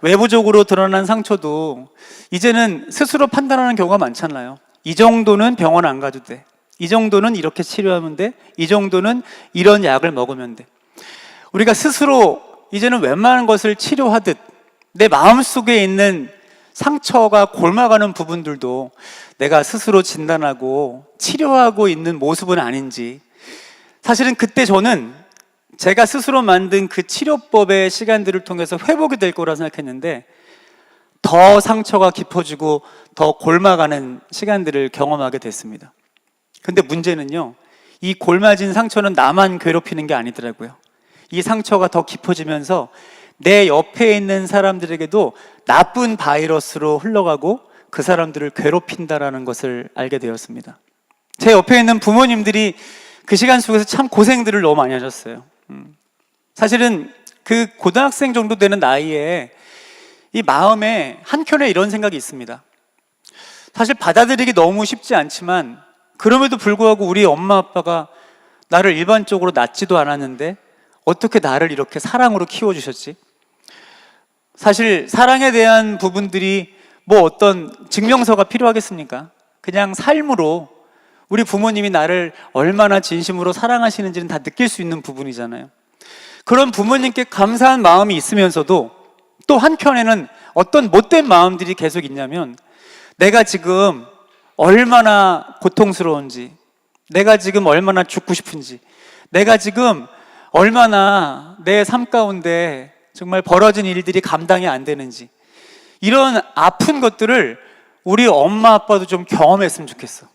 외부적으로 드러난 상처도 이제는 스스로 판단하는 경우가 많잖아요. 이 정도는 병원 안 가도 돼. 이 정도는 이렇게 치료하면 돼. 이 정도는 이런 약을 먹으면 돼. 우리가 스스로 이제는 웬만한 것을 치료하듯 내 마음속에 있는 상처가 골마가는 부분들도 내가 스스로 진단하고 치료하고 있는 모습은 아닌지. 사실은 그때 저는 제가 스스로 만든 그 치료법의 시간들을 통해서 회복이 될 거라 생각했는데 더 상처가 깊어지고 더 골마가는 시간들을 경험하게 됐습니다. 근데 문제는요, 이 골마진 상처는 나만 괴롭히는 게 아니더라고요. 이 상처가 더 깊어지면서 내 옆에 있는 사람들에게도 나쁜 바이러스로 흘러가고 그 사람들을 괴롭힌다라는 것을 알게 되었습니다. 제 옆에 있는 부모님들이 그 시간 속에서 참 고생들을 너무 많이 하셨어요. 사실은 그 고등학생 정도 되는 나이에 이 마음에 한켠에 이런 생각이 있습니다. 사실 받아들이기 너무 쉽지 않지만 그럼에도 불구하고 우리 엄마 아빠가 나를 일반적으로 낳지도 않았는데 어떻게 나를 이렇게 사랑으로 키워주셨지? 사실 사랑에 대한 부분들이 뭐 어떤 증명서가 필요하겠습니까? 그냥 삶으로 우리 부모님이 나를 얼마나 진심으로 사랑하시는지는 다 느낄 수 있는 부분이잖아요. 그런 부모님께 감사한 마음이 있으면서도 또 한켠에는 어떤 못된 마음들이 계속 있냐면 내가 지금 얼마나 고통스러운지, 내가 지금 얼마나 죽고 싶은지, 내가 지금 얼마나 내 삶 가운데 정말 벌어진 일들이 감당이 안 되는지, 이런 아픈 것들을 우리 엄마 아빠도 좀 경험했으면 좋겠어.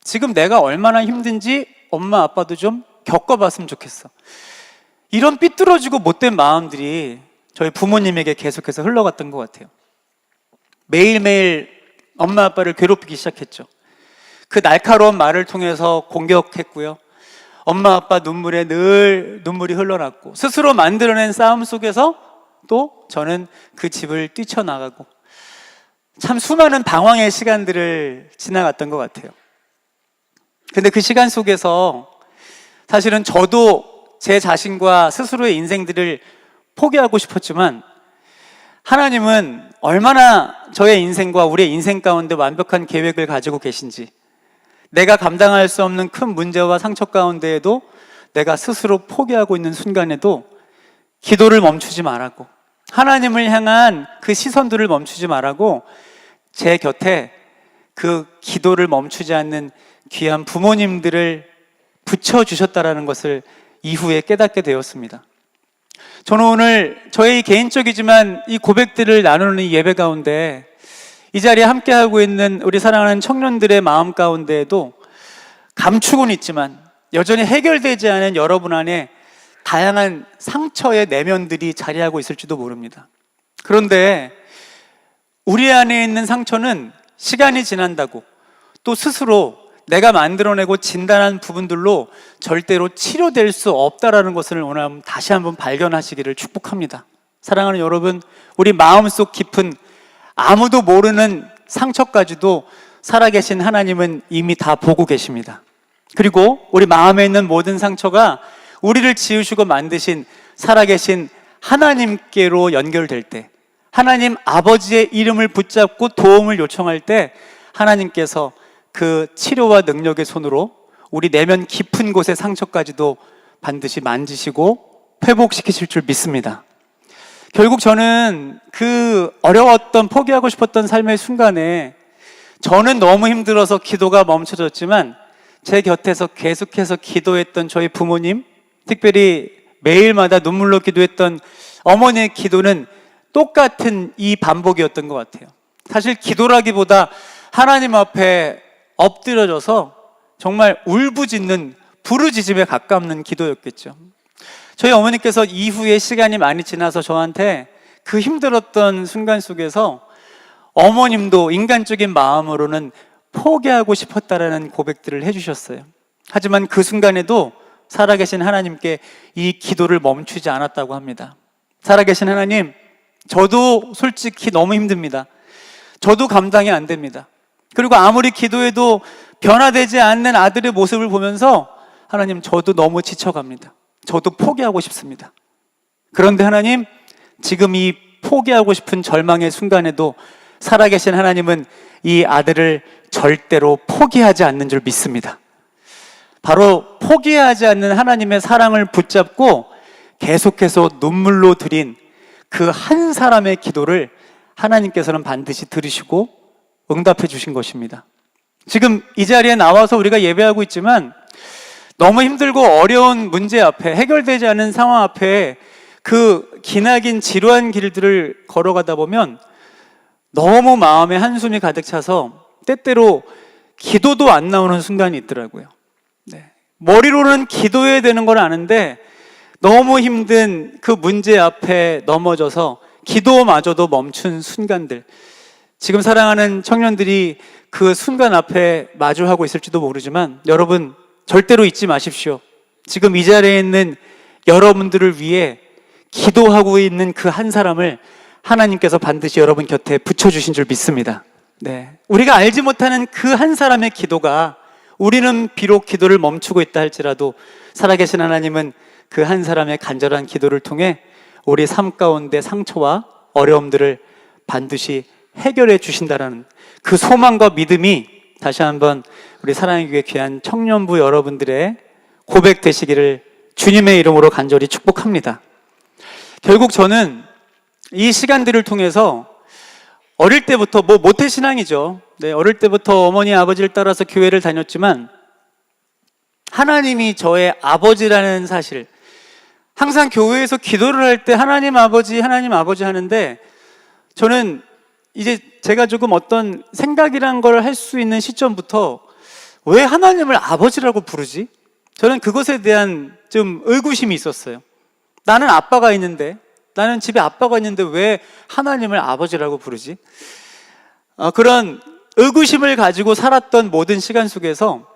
지금 내가 얼마나 힘든지 엄마 아빠도 좀 겪어봤으면 좋겠어. 이런 삐뚤어지고 못된 마음들이 저희 부모님에게 계속해서 흘러갔던 것 같아요. 매일매일 엄마 아빠를 괴롭히기 시작했죠. 그 날카로운 말을 통해서 공격했고요. 엄마 아빠 눈물에 늘 눈물이 흘러났고 스스로 만들어낸 싸움 속에서 또 저는 그 집을 뛰쳐나가고 참 수많은 방황의 시간들을 지나갔던 것 같아요. 근데 그 시간 속에서 사실은 저도 제 자신과 스스로의 인생들을 포기하고 싶었지만 하나님은 얼마나 저의 인생과 우리의 인생 가운데 완벽한 계획을 가지고 계신지, 내가 감당할 수 없는 큰 문제와 상처 가운데에도 내가 스스로 포기하고 있는 순간에도 기도를 멈추지 말라고, 하나님을 향한 그 시선들을 멈추지 말라고 제 곁에 그 기도를 멈추지 않는 귀한 부모님들을 붙여주셨다라는 것을 이후에 깨닫게 되었습니다. 저는 오늘 저의 개인적이지만 이 고백들을 나누는 이 예배 가운데 이 자리에 함께하고 있는 우리 사랑하는 청년들의 마음 가운데에도 감추고는 있지만 여전히 해결되지 않은 여러분 안에 다양한 상처의 내면들이 자리하고 있을지도 모릅니다. 그런데 우리 안에 있는 상처는 시간이 지난다고 또 스스로 내가 만들어내고 진단한 부분들로 절대로 치료될 수 없다라는 것을 오늘 다시 한번 발견하시기를 축복합니다. 사랑하는 여러분, 우리 마음속 깊은 아무도 모르는 상처까지도 살아계신 하나님은 이미 다 보고 계십니다. 그리고 우리 마음에 있는 모든 상처가 우리를 지으시고 만드신 살아계신 하나님께로 연결될 때, 하나님 아버지의 이름을 붙잡고 도움을 요청할 때 하나님께서 그 치료와 능력의 손으로 우리 내면 깊은 곳의 상처까지도 반드시 만지시고 회복시키실 줄 믿습니다. 결국 저는 그 어려웠던 포기하고 싶었던 삶의 순간에 저는 너무 힘들어서 기도가 멈춰졌지만 제 곁에서 계속해서 기도했던 저희 부모님, 특별히 매일마다 눈물로 기도했던 어머니의 기도는 똑같은 이 반복이었던 것 같아요. 사실 기도라기보다 하나님 앞에 엎드려져서 정말 울부짖는 부르짖음에 가깝는 기도였겠죠. 저희 어머니께서 이후에 시간이 많이 지나서 저한테 그 힘들었던 순간 속에서 어머님도 인간적인 마음으로는 포기하고 싶었다라는 고백들을 해주셨어요. 하지만 그 순간에도 살아계신 하나님께 이 기도를 멈추지 않았다고 합니다. 살아계신 하나님, 저도 솔직히 너무 힘듭니다. 저도 감당이 안 됩니다. 그리고 아무리 기도해도 변화되지 않는 아들의 모습을 보면서 하나님, 저도 너무 지쳐갑니다. 저도 포기하고 싶습니다. 그런데 하나님, 지금 이 포기하고 싶은 절망의 순간에도 살아계신 하나님은 이 아들을 절대로 포기하지 않는 줄 믿습니다. 바로 포기하지 않는 하나님의 사랑을 붙잡고 계속해서 눈물로 드린 그 한 사람의 기도를 하나님께서는 반드시 들으시고 응답해 주신 것입니다. 지금 이 자리에 나와서 우리가 예배하고 있지만 너무 힘들고 어려운 문제 앞에, 해결되지 않은 상황 앞에 그 기나긴 지루한 길들을 걸어가다 보면 너무 마음에 한숨이 가득 차서 때때로 기도도 안 나오는 순간이 있더라고요. 머리로는 기도해야 되는 걸 아는데 너무 힘든 그 문제 앞에 넘어져서 기도마저도 멈춘 순간들. 지금 사랑하는 청년들이 그 순간 앞에 마주하고 있을지도 모르지만 여러분 절대로 잊지 마십시오. 지금 이 자리에 있는 여러분들을 위해 기도하고 있는 그 한 사람을 하나님께서 반드시 여러분 곁에 붙여주신 줄 믿습니다. 네, 우리가 알지 못하는 그 한 사람의 기도가 우리는 비록 기도를 멈추고 있다 할지라도 살아계신 하나님은 그 한 사람의 간절한 기도를 통해 우리 삶 가운데 상처와 어려움들을 반드시 해결해 주신다라는 그 소망과 믿음이 다시 한번 우리 사랑의 교회 귀한 청년부 여러분들의 고백 되시기를 주님의 이름으로 간절히 축복합니다. 결국 저는 이 시간들을 통해서 어릴 때부터 모태신앙이죠. 네, 어릴 때부터 어머니 아버지를 따라서 교회를 다녔지만 하나님이 저의 아버지라는 사실, 항상 교회에서 기도를 할 때 하나님 아버지 하는데 저는 이제 제가 조금 어떤 생각이란 걸 할 수 있는 시점부터 왜 하나님을 아버지라고 부르지? 저는 그것에 대한 좀 의구심이 있었어요. 나는 아빠가 있는데, 나는 집에 아빠가 있는데 왜 하나님을 아버지라고 부르지? 그런 의구심을 가지고 살았던 모든 시간 속에서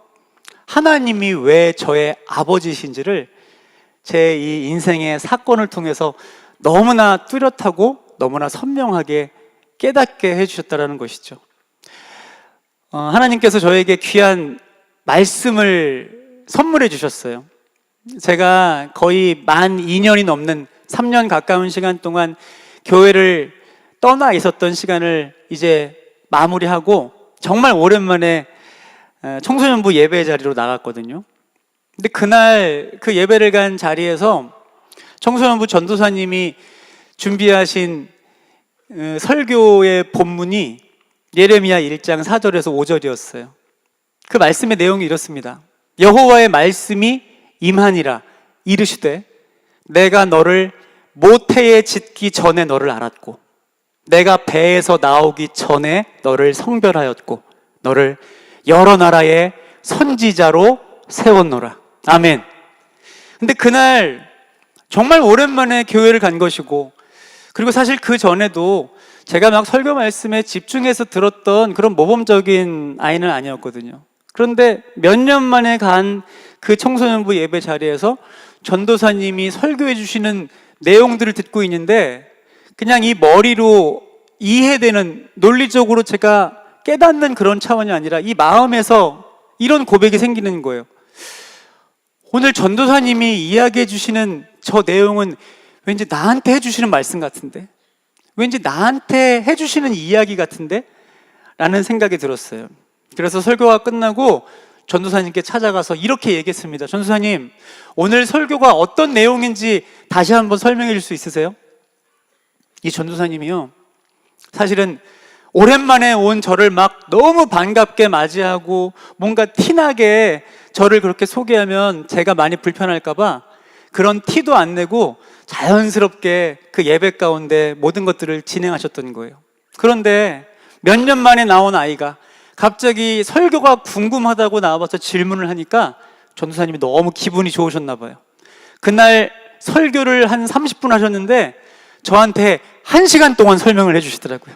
하나님이 왜 저의 아버지신지를 제 이 인생의 사건을 통해서 너무나 뚜렷하고 너무나 선명하게 깨닫게 해주셨다는 것이죠. 하나님께서 저에게 귀한 말씀을 선물해 주셨어요. 제가 거의 만 2년이 넘는 3년 가까운 시간 동안 교회를 떠나 있었던 시간을 이제 마무리하고 정말 오랜만에 청소년부 예배 자리로 나갔거든요. 근데 그날 그 예배를 간 자리에서 청소년부 전도사님이 준비하신 설교의 본문이 예레미야 1장 4절에서 5절이었어요. 그 말씀의 내용이 이렇습니다. 여호와의 말씀이 임하니라 이르시되 내가 너를 모태에 짓기 전에 너를 알았고 내가 배에서 나오기 전에 너를 성별하였고 너를 여러 나라의 선지자로 세웠노라. 아멘. 근데 그날 정말 오랜만에 교회를 간 것이고, 그리고 사실 그 전에도 제가 막 설교 말씀에 집중해서 들었던 그런 모범적인 아이는 아니었거든요. 그런데 몇 년 만에 간 그 청소년부 예배 자리에서 전도사님이 설교해 주시는 내용들을 듣고 있는데 그냥 이 머리로 이해되는, 논리적으로 제가 깨닫는 그런 차원이 아니라 이 마음에서 이런 고백이 생기는 거예요. 오늘 전도사님이 이야기해 주시는 저 내용은 왠지 나한테 해주시는 말씀 같은데, 왠지 나한테 해주시는 이야기 같은데 라는 생각이 들었어요. 그래서 설교가 끝나고 전도사님께 찾아가서 이렇게 얘기했습니다. 전도사님, 오늘 설교가 어떤 내용인지 다시 한번 설명해 줄 수 있으세요? 이 전도사님이요, 사실은 오랜만에 온 저를 막 너무 반갑게 맞이하고 뭔가 티나게 저를 그렇게 소개하면 제가 많이 불편할까봐 그런 티도 안 내고 자연스럽게 그 예배 가운데 모든 것들을 진행하셨던 거예요. 그런데 몇 년 만에 나온 아이가 갑자기 설교가 궁금하다고 나와서 질문을 하니까 전도사님이 너무 기분이 좋으셨나 봐요. 그날 설교를 한 30분 하셨는데 저한테 1시간 동안 설명을 해주시더라고요.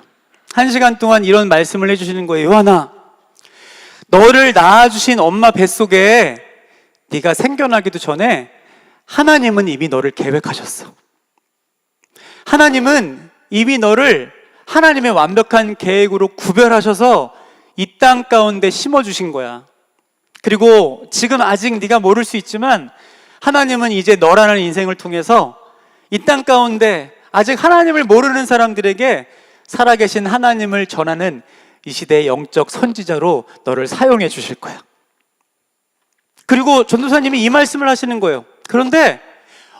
1시간 동안 이런 말씀을 해주시는 거예요. 요한아, 너를 낳아주신 엄마 뱃속에 네가 생겨나기도 전에 하나님은 이미 너를 계획하셨어. 하나님은 이미 너를 하나님의 완벽한 계획으로 구별하셔서 이 땅 가운데 심어주신 거야. 그리고 지금 아직 네가 모를 수 있지만 하나님은 이제 너라는 인생을 통해서 이 땅 가운데 아직 하나님을 모르는 사람들에게 살아계신 하나님을 전하는 이 시대의 영적 선지자로 너를 사용해 주실 거야. 그리고 전도사님이 이 말씀을 하시는 거예요. 그런데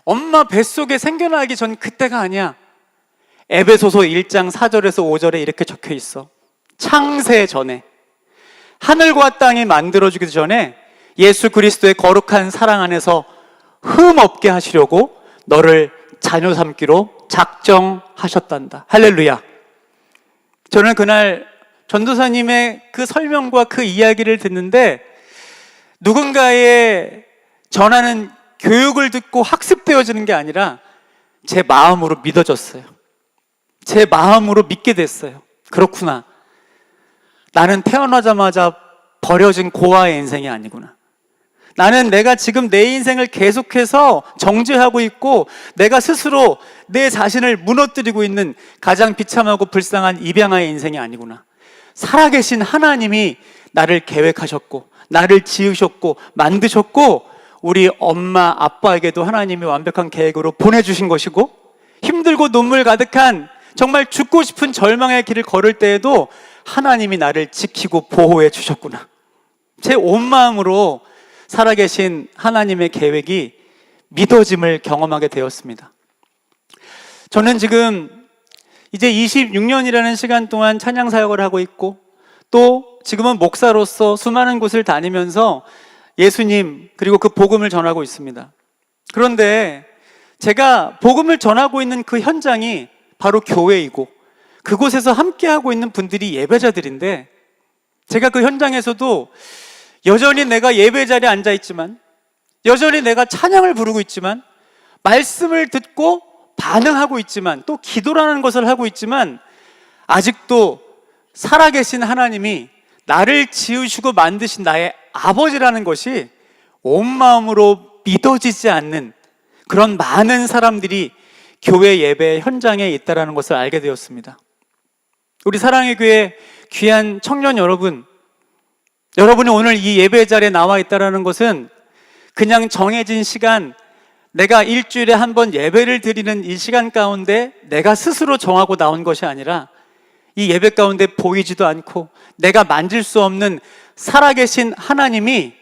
엄마 뱃속에 생겨나기 전 그때가 아니야. 에베소서 1장 4절에서 5절에 이렇게 적혀 있어. 창세 전에, 하늘과 땅이 만들어지기 전에 예수 그리스도의 거룩한 사랑 안에서 흠 없게 하시려고 너를 자녀 삼기로 작정하셨단다. 할렐루야. 저는 그날 전도사님의 그 설명과 그 이야기를 듣는데 누군가의 전하는 교육을 듣고 학습되어지는 게 아니라 제 마음으로 믿어졌어요. 제 마음으로 믿게 됐어요. 그렇구나. 나는 태어나자마자 버려진 고아의 인생이 아니구나. 나는 내가 지금 내 인생을 계속해서 정죄하고 있고 내가 스스로 내 자신을 무너뜨리고 있는 가장 비참하고 불쌍한 입양아의 인생이 아니구나. 살아계신 하나님이 나를 계획하셨고 나를 지으셨고 만드셨고 우리 엄마 아빠에게도 하나님이 완벽한 계획으로 보내주신 것이고 힘들고 눈물 가득한 정말 죽고 싶은 절망의 길을 걸을 때에도 하나님이 나를 지키고 보호해 주셨구나. 제 온 마음으로 살아계신 하나님의 계획이 믿어짐을 경험하게 되었습니다. 저는 지금 이제 26년이라는 시간 동안 찬양 사역을 하고 있고 또 지금은 목사로서 수많은 곳을 다니면서 예수님 그리고 그 복음을 전하고 있습니다. 그런데 제가 복음을 전하고 있는 그 현장이 바로 교회이고 그곳에서 함께하고 있는 분들이 예배자들인데 제가 그 현장에서도 여전히 내가 예배 자리에 앉아 있지만 여전히 내가 찬양을 부르고 있지만 말씀을 듣고 반응하고 있지만 또 기도라는 것을 하고 있지만 아직도 살아계신 하나님이 나를 지으시고 만드신 나의 아버지라는 것이 온 마음으로 믿어지지 않는 그런 많은 사람들이 교회 예배 현장에 있다는 것을 알게 되었습니다. 우리 사랑의 교회 귀한 청년 여러분, 여러분이 오늘 이 예배 자리에 나와 있다는 것은 그냥 정해진 시간, 내가 일주일에 한 번 예배를 드리는 이 시간 가운데 내가 스스로 정하고 나온 것이 아니라 이 예배 가운데 보이지도 않고 내가 만질 수 없는 살아계신 하나님이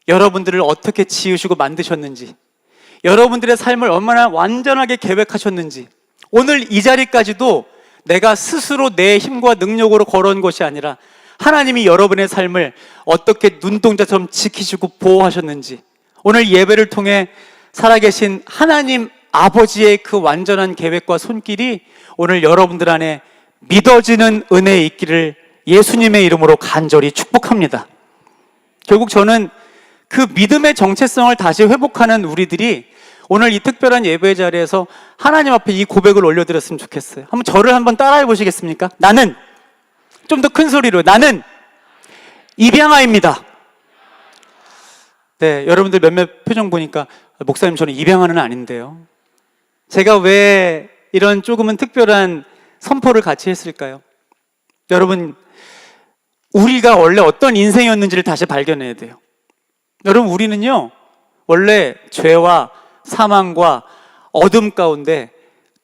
여러분들을 어떻게 지으시고 만드셨는지, 여러분들의 삶을 얼마나 완전하게 계획하셨는지, 오늘 이 자리까지도 내가 스스로 내 힘과 능력으로 걸어온 것이 아니라 하나님이 여러분의 삶을 어떻게 눈동자처럼 지키시고 보호하셨는지, 오늘 예배를 통해 살아계신 하나님 아버지의 그 완전한 계획과 손길이 오늘 여러분들 안에 믿어지는 은혜에 있기를 예수님의 이름으로 간절히 축복합니다. 결국 저는 그 믿음의 정체성을 다시 회복하는 우리들이 오늘 이 특별한 예배 자리에서 하나님 앞에 이 고백을 올려드렸으면 좋겠어요. 한번 저를 한번 따라해 보시겠습니까? 나는, 좀 더 큰 소리로, 나는 입양아입니다. 네, 여러분들 몇몇 표정 보니까 목사님 저는 입양아는 아닌데요. 제가 왜 이런 조금은 특별한 선포를 같이 했을까요? 여러분, 우리가 원래 어떤 인생이었는지를 다시 발견해야 돼요. 여러분, 우리는요 원래 죄와 사망과 어둠 가운데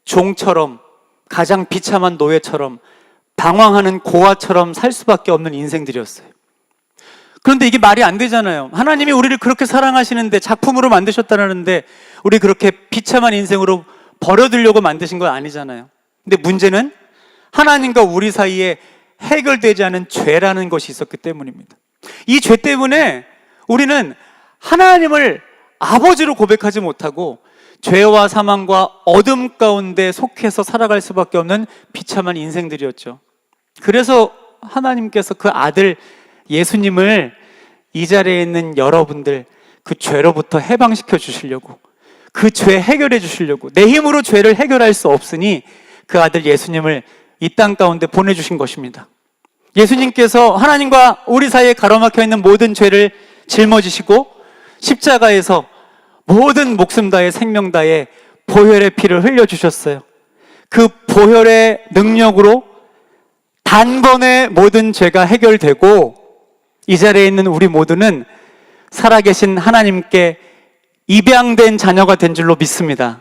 종처럼, 가장 비참한 노예처럼, 방황하는 고아처럼 살 수밖에 없는 인생들이었어요. 그런데 이게 말이 안 되잖아요. 하나님이 우리를 그렇게 사랑하시는데, 작품으로 만드셨다는데 우리 그렇게 비참한 인생으로 버려두려고 만드신 건 아니잖아요. 근데 문제는 하나님과 우리 사이에 해결되지 않은 죄라는 것이 있었기 때문입니다. 이 죄 때문에 우리는 하나님을 아버지로 고백하지 못하고 죄와 사망과 어둠 가운데 속해서 살아갈 수밖에 없는 비참한 인생들이었죠. 그래서 하나님께서 그 아들 예수님을 이 자리에 있는 여러분들 그 죄로부터 해방시켜 주시려고, 그 죄 해결해 주시려고, 내 힘으로 죄를 해결할 수 없으니 그 아들 예수님을 이 땅 가운데 보내주신 것입니다. 예수님께서 하나님과 우리 사이에 가로막혀 있는 모든 죄를 짊어지시고 십자가에서 모든 목숨 다해 생명 다해 보혈의 피를 흘려주셨어요. 그 보혈의 능력으로 단번에 모든 죄가 해결되고 이 자리에 있는 우리 모두는 살아계신 하나님께 입양된 자녀가 된 줄로 믿습니다.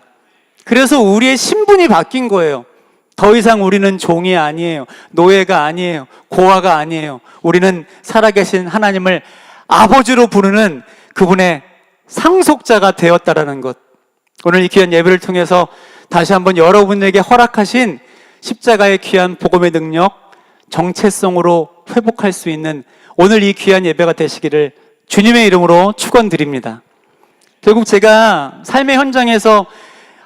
그래서 우리의 신분이 바뀐 거예요. 더 이상 우리는 종이 아니에요. 노예가 아니에요. 고아가 아니에요. 우리는 살아계신 하나님을 아버지로 부르는 그분의 상속자가 되었다라는 것. 오늘 이 귀한 예배를 통해서 다시 한번 여러분에게 허락하신 십자가의 귀한 복음의 능력, 정체성으로 회복할 수 있는 오늘 이 귀한 예배가 되시기를 주님의 이름으로 축원드립니다. 결국 제가 삶의 현장에서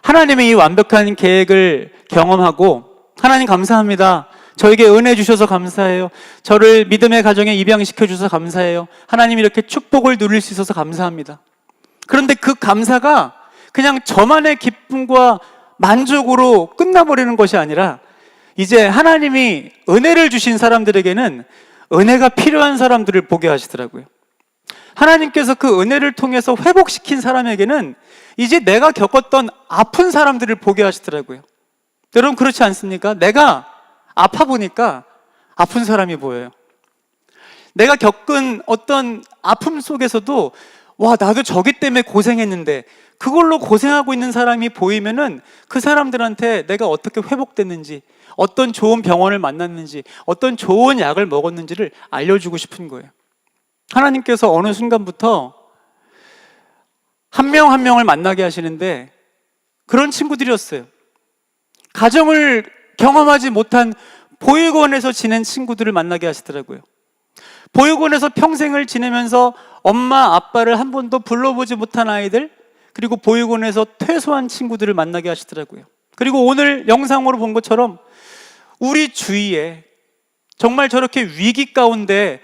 하나님의 이 완벽한 계획을 경험하고, 하나님 감사합니다, 저에게 은혜 주셔서 감사해요, 저를 믿음의 가정에 입양시켜 주셔서 감사해요, 하나님 이렇게 축복을 누릴 수 있어서 감사합니다, 그런데 그 감사가 그냥 저만의 기쁨과 만족으로 끝나버리는 것이 아니라 이제 하나님이 은혜를 주신 사람들에게는 은혜가 필요한 사람들을 보게 하시더라고요. 하나님께서 그 은혜를 통해서 회복시킨 사람에게는 이제 내가 겪었던 아픈 사람들을 보게 하시더라고요. 여러분 그렇지 않습니까? 내가 아파 보니까 아픈 사람이 보여요. 내가 겪은 어떤 아픔 속에서도 와, 나도 저기 때문에 고생했는데 그걸로 고생하고 있는 사람이 보이면은 그 사람들한테 내가 어떻게 회복됐는지, 어떤 좋은 병원을 만났는지, 어떤 좋은 약을 먹었는지를 알려주고 싶은 거예요. 하나님께서 어느 순간부터 한 명 한 명을 만나게 하시는데 그런 친구들이었어요. 가정을 경험하지 못한 보육원에서 지낸 친구들을 만나게 하시더라고요. 보육원에서 평생을 지내면서 엄마, 아빠를 한 번도 불러보지 못한 아이들, 그리고 보육원에서 퇴소한 친구들을 만나게 하시더라고요. 그리고 오늘 영상으로 본 것처럼 우리 주위에 정말 저렇게 위기 가운데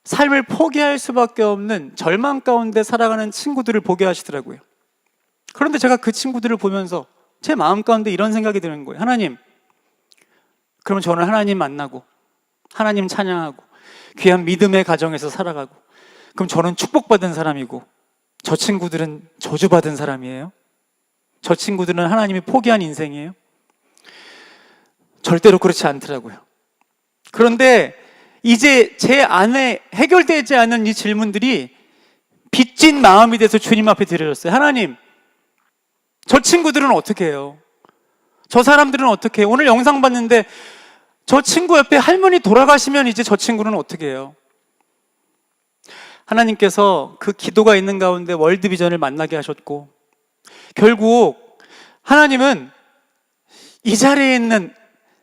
삶을 포기할 수밖에 없는 절망 가운데 살아가는 친구들을 보게 하시더라고요. 그런데 제가 그 친구들을 보면서 제 마음 가운데 이런 생각이 드는 거예요. 하나님, 그러면 저는 하나님 만나고 하나님 찬양하고 귀한 믿음의 가정에서 살아가고 그럼 저는 축복받은 사람이고 저 친구들은 저주받은 사람이에요? 저 친구들은 하나님이 포기한 인생이에요? 절대로 그렇지 않더라고요. 그런데 이제 제 안에 해결되지 않은 이 질문들이 빚진 마음이 돼서 주님 앞에 드려졌어요. 하나님, 저 친구들은 어떻게 해요? 저 사람들은 어떻게 해요? 오늘 영상 봤는데 저 친구 옆에 할머니 돌아가시면 이제 저 친구는 어떻게 해요? 하나님께서 그 기도가 있는 가운데 월드비전을 만나게 하셨고 결국 하나님은 이 자리에 있는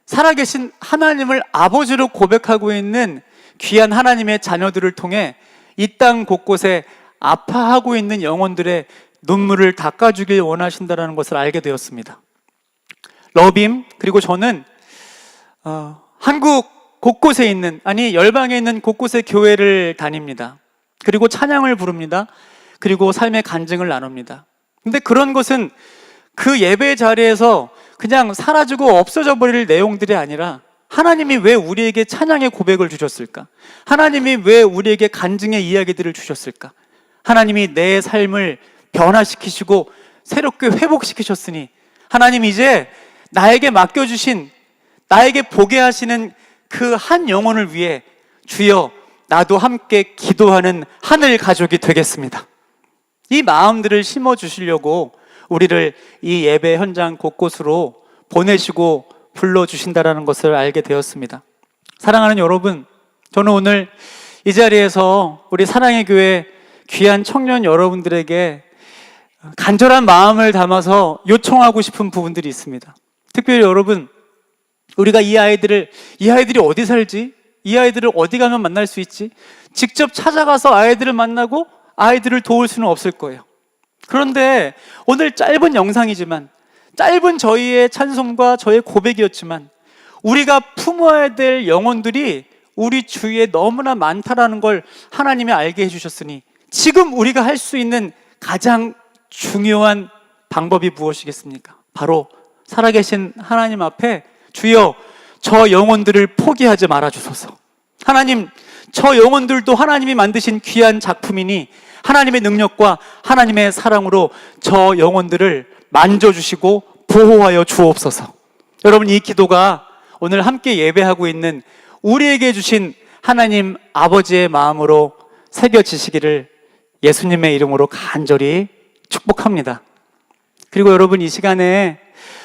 살아계신 하나님을 아버지로 고백하고 있는 귀한 하나님의 자녀들을 통해 이 땅 곳곳에 아파하고 있는 영혼들의 눈물을 닦아주길 원하신다는 것을 알게 되었습니다. 러빔 그리고 저는 한국 곳곳에 있는, 아니 열방에 있는 곳곳의 교회를 다닙니다. 그리고 찬양을 부릅니다. 그리고 삶의 간증을 나눕니다. 근데 그런 것은 그 예배 자리에서 그냥 사라지고 없어져 버릴 내용들이 아니라 하나님이 왜 우리에게 찬양의 고백을 주셨을까? 하나님이 왜 우리에게 간증의 이야기들을 주셨을까? 하나님이 내 삶을 변화시키시고 새롭게 회복시키셨으니 하나님 이제 나에게 맡겨주신, 나에게 보게 하시는 그 한 영혼을 위해 주여 나도 함께 기도하는 하늘 가족이 되겠습니다. 이 마음들을 심어주시려고 우리를 이 예배 현장 곳곳으로 보내시고 불러주신다는 것을 알게 되었습니다. 사랑하는 여러분, 저는 오늘 이 자리에서 우리 사랑의 교회 귀한 청년 여러분들에게 간절한 마음을 담아서 요청하고 싶은 부분들이 있습니다. 특별히 여러분, 우리가 이 아이들이 어디 살지? 이 아이들을 어디 가면 만날 수 있지? 직접 찾아가서 아이들을 만나고 아이들을 도울 수는 없을 거예요. 그런데 오늘 짧은 영상이지만, 짧은 저희의 찬송과 저의 고백이었지만 우리가 품어야 될 영혼들이 우리 주위에 너무나 많다라는 걸 하나님이 알게 해주셨으니 지금 우리가 할 수 있는 가장 중요한 방법이 무엇이겠습니까? 바로 살아계신 하나님 앞에 주여 저 영혼들을 포기하지 말아주소서. 하나님, 저 영혼들도 하나님이 만드신 귀한 작품이니 하나님의 능력과 하나님의 사랑으로 저 영혼들을 만져주시고 보호하여 주옵소서. 여러분, 이 기도가 오늘 함께 예배하고 있는 우리에게 주신 하나님 아버지의 마음으로 새겨지시기를 예수님의 이름으로 간절히 축복합니다. 그리고 여러분, 이 시간에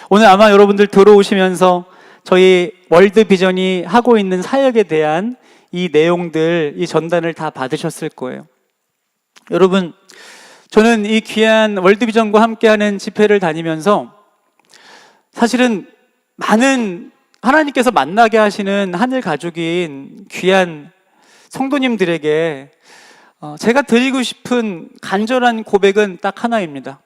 오늘 아마 여러분들 들어오시면서 저희 월드비전이 하고 있는 사역에 대한 이 내용들, 이 전단을 다 받으셨을 거예요. 여러분, 저는 이 귀한 월드비전과 함께하는 집회를 다니면서 사실은 많은 하나님께서 만나게 하시는 하늘 가족인 귀한 성도님들에게 제가 드리고 싶은 간절한 고백은 딱 하나입니다.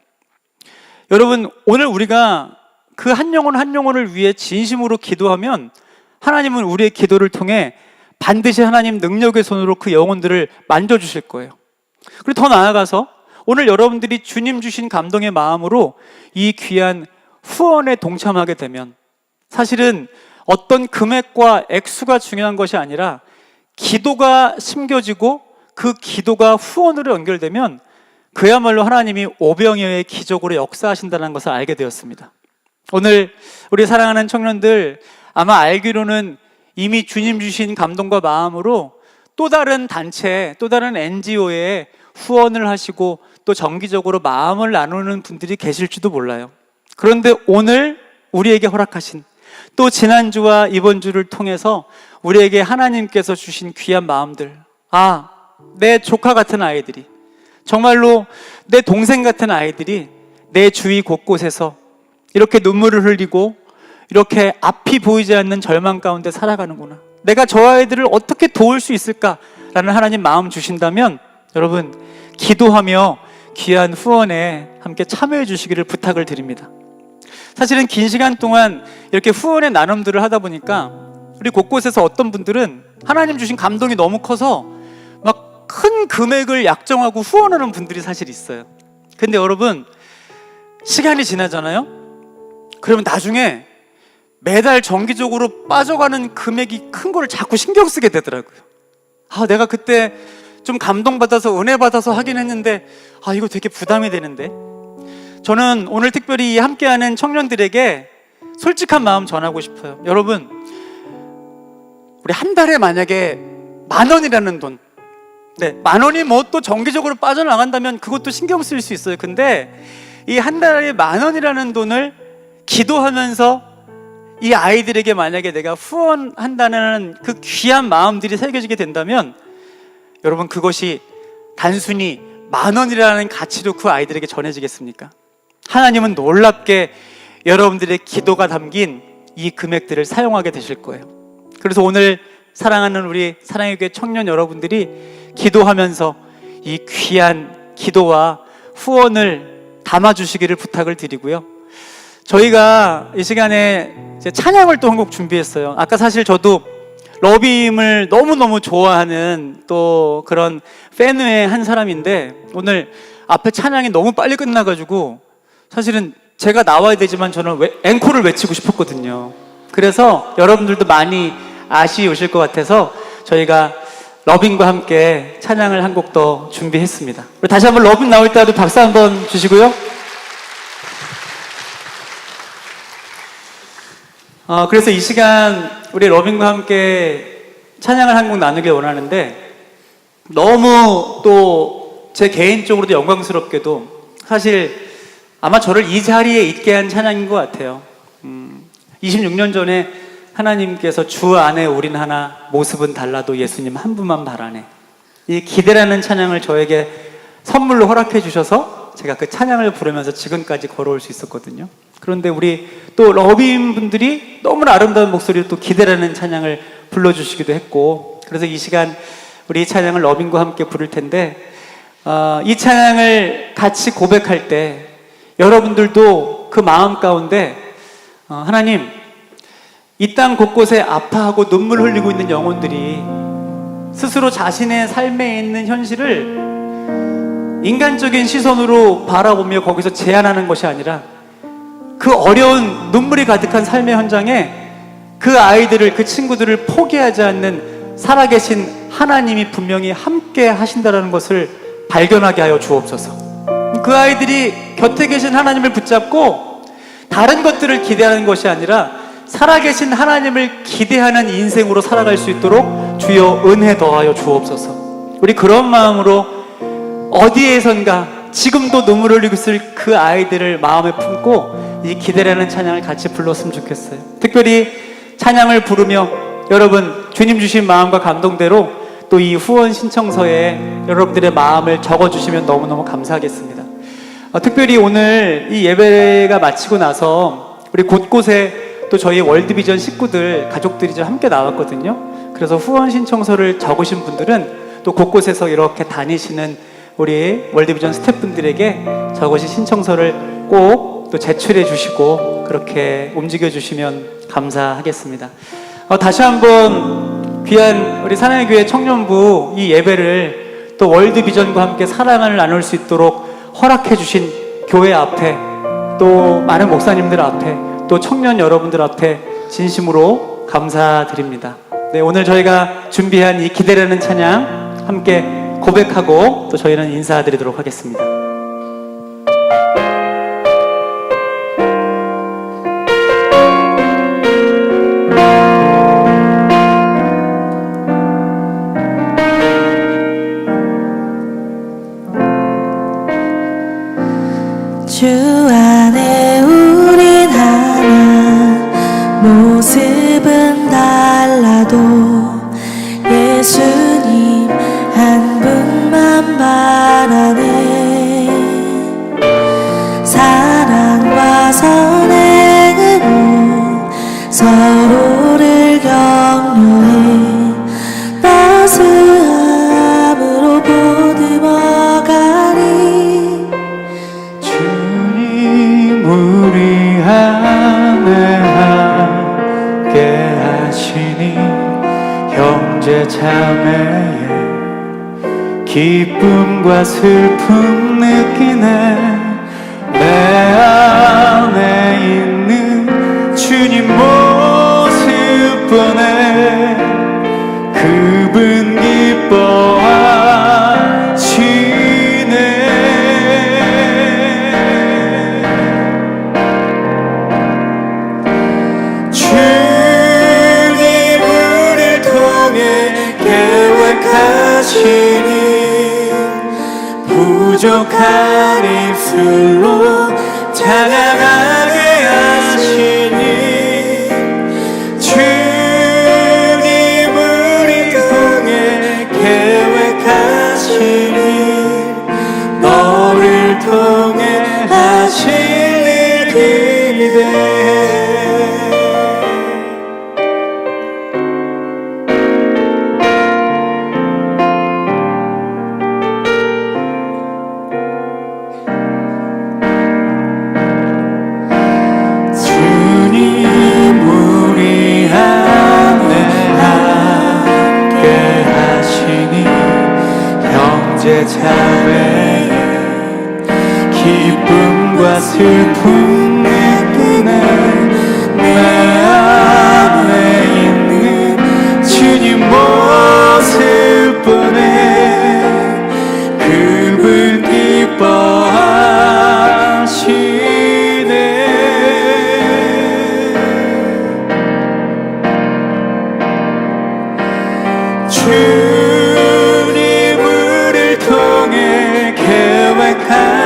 여러분, 오늘 우리가 그 한 영혼 한 영혼을 위해 진심으로 기도하면 하나님은 우리의 기도를 통해 반드시 하나님 능력의 손으로 그 영혼들을 만져주실 거예요. 그리고 더 나아가서 오늘 여러분들이 주님 주신 감동의 마음으로 이 귀한 후원에 동참하게 되면 사실은 어떤 금액과 액수가 중요한 것이 아니라 기도가 심겨지고 그 기도가 후원으로 연결되면 그야말로 하나님이 오병이어의 기적으로 역사하신다는 것을 알게 되었습니다. 오늘 우리 사랑하는 청년들, 아마 알기로는 이미 주님 주신 감동과 마음으로 또 다른 단체, 또 다른 NGO에 후원을 하시고 또 정기적으로 마음을 나누는 분들이 계실지도 몰라요. 그런데 오늘 우리에게 허락하신, 또 지난주와 이번 주를 통해서 우리에게 하나님께서 주신 귀한 마음들, 내 조카 같은 아이들이, 정말로 내 동생 같은 아이들이 내 주위 곳곳에서 이렇게 눈물을 흘리고 이렇게 앞이 보이지 않는 절망 가운데 살아가는구나, 내가 저 아이들을 어떻게 도울 수 있을까라는 하나님 마음 주신다면 여러분, 기도하며 귀한 후원에 함께 참여해 주시기를 부탁을 드립니다. 사실은 긴 시간 동안 이렇게 후원의 나눔들을 하다 보니까 우리 곳곳에서 어떤 분들은 하나님 주신 감동이 너무 커서 막 큰 금액을 약정하고 후원하는 분들이 사실 있어요. 근데 여러분, 시간이 지나잖아요? 그러면 나중에 매달 정기적으로 빠져가는 금액이 큰 거를 자꾸 신경 쓰게 되더라고요. 내가 그때 좀 감동받아서 은혜 받아서 하긴 했는데 이거 되게 부담이 되는데. 저는 오늘 특별히 함께하는 청년들에게 솔직한 마음 전하고 싶어요. 여러분, 우리 한 달에 만약에 10,000원이라는 돈, 10,000원이 뭐 또 정기적으로 빠져나간다면 그것도 신경 쓸 수 있어요. 근데 이 한 달에 10,000원이라는 돈을 기도하면서 이 아이들에게 만약에 내가 후원한다는 그 귀한 마음들이 새겨지게 된다면 여러분, 그것이 단순히 10,000원이라는 가치로 그 아이들에게 전해지겠습니까? 하나님은 놀랍게 여러분들의 기도가 담긴 이 금액들을 사용하게 되실 거예요. 그래서 오늘 사랑하는 우리 사랑의 교회 청년 여러분들이 기도하면서 이 귀한 기도와 후원을 담아주시기를 부탁을 드리고요. 저희가 이 시간에 이제 찬양을 또 한 곡 준비했어요. 아까 사실 저도 러빔을 너무너무 좋아하는 또 그런 팬의 한 사람인데 오늘 앞에 찬양이 너무 빨리 끝나가지고 사실은 제가 나와야 되지만 저는 앵콜을 외치고 싶었거든요. 그래서 여러분들도 많이 아쉬우실 것 같아서 저희가 러빔과 함께 찬양을 한 곡 더 준비했습니다. 다시 한번 러빔 나올 때도 박수 한번 주시고요. 그래서 이 시간 우리 러빔과 함께 찬양을 한 곡 나누길 원하는데, 너무 또 제 개인적으로도 영광스럽게도 사실 아마 저를 이 자리에 있게 한 찬양인 것 같아요. 26년 전에 하나님께서 주 안에 우린 하나, 모습은 달라도 예수님 한 분만 바라네, 이 기대라는 찬양을 저에게 선물로 허락해 주셔서 제가 그 찬양을 부르면서 지금까지 걸어올 수 있었거든요. 그런데 우리 또 러빔 분들이 너무나 아름다운 목소리로 또 기대라는 찬양을 불러주시기도 했고, 그래서 이 시간 우리 이 찬양을 러빔과 함께 부를 텐데, 이 찬양을 같이 고백할 때 여러분들도 그 마음 가운데 하나님, 이 땅 곳곳에 아파하고 눈물 흘리고 있는 영혼들이 스스로 자신의 삶에 있는 현실을 인간적인 시선으로 바라보며 거기서 제한하는 것이 아니라 그 어려운 눈물이 가득한 삶의 현장에 그 아이들을, 그 친구들을 포기하지 않는 살아계신 하나님이 분명히 함께 하신다는 것을 발견하게 하여 주옵소서. 그 아이들이 곁에 계신 하나님을 붙잡고 다른 것들을 기대하는 것이 아니라 살아계신 하나님을 기대하는 인생으로 살아갈 수 있도록 주여 은혜 더하여 주옵소서. 우리 그런 마음으로 어디에선가 지금도 눈물 흘리고 있을 그 아이들을 마음에 품고 이 기대라는 찬양을 같이 불렀으면 좋겠어요. 특별히 찬양을 부르며 여러분 주님 주신 마음과 감동대로 또 이 후원 신청서에 여러분들의 마음을 적어주시면 너무너무 감사하겠습니다. 특별히 오늘 이 예배가 마치고 나서 우리 곳곳에 또 저희 월드비전 식구들, 가족들이 좀 함께 나왔거든요. 그래서 후원 신청서를 적으신 분들은 또 곳곳에서 이렇게 다니시는 우리 월드비전 스태프분들에게 적으신 신청서를 꼭 또 제출해 주시고 그렇게 움직여 주시면 감사하겠습니다. 다시 한번 귀한 우리 사랑의 교회 청년부 이 예배를 또 월드비전과 함께 사랑을 나눌 수 있도록 허락해 주신 교회 앞에, 또 많은 목사님들 앞에, 또 청년 여러분들 앞에 진심으로 감사드립니다. 네, 오늘 저희가 준비한 이 기대라는 찬양 함께 고백하고 또 저희는 인사드리도록 하겠습니다. 주 안에 우린 하나, 모습은 달라도 예수님 한 분만 바라네. 사랑과 선행으로 서로를 격려해 따스함으로 보듬어가니. 주님 우리 안에 함께 하시니 형제 자매의 기쁨과 슬픔 느끼네. 내 안에 있는 주님 모습 보네. 그분 기뻐하시네. 주님 우리를 통해 계획하시니 부족한 입술로 찬양하게 하시니. 주님 우리 통해 계획하시니 너를 통해 하실 일 기대해. 자매의 기쁨과 슬픔 느끼네. 내 안에 있는 주님 모습 보네. 그분 기뻐하시네.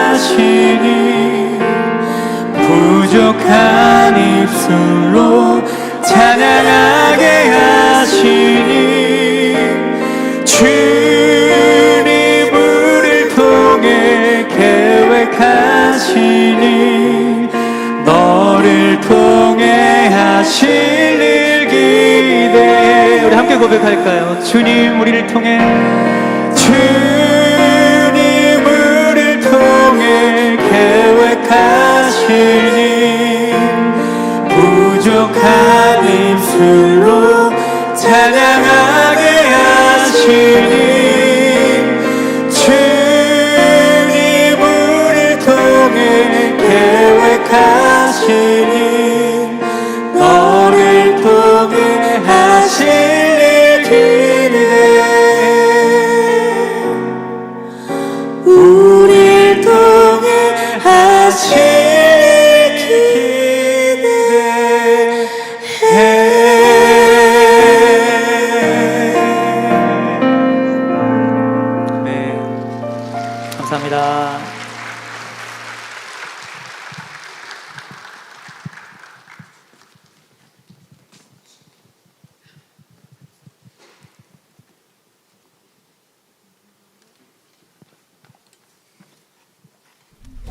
하시니 부족한 입술로 찬양하게 하시니. 주님 우리를 통해 계획하시니 너를 통해 하실 일 기대해. 우리 함께 고백할까요? 주님 우리를 통해, 계획하시니 부족한 입술로 찬양하게 하시니. 주님 우리를 통해 계획하시니 너를 통해 하실 일 기대해. 우릴 통해 하실 기대해. 네, 감사합니다.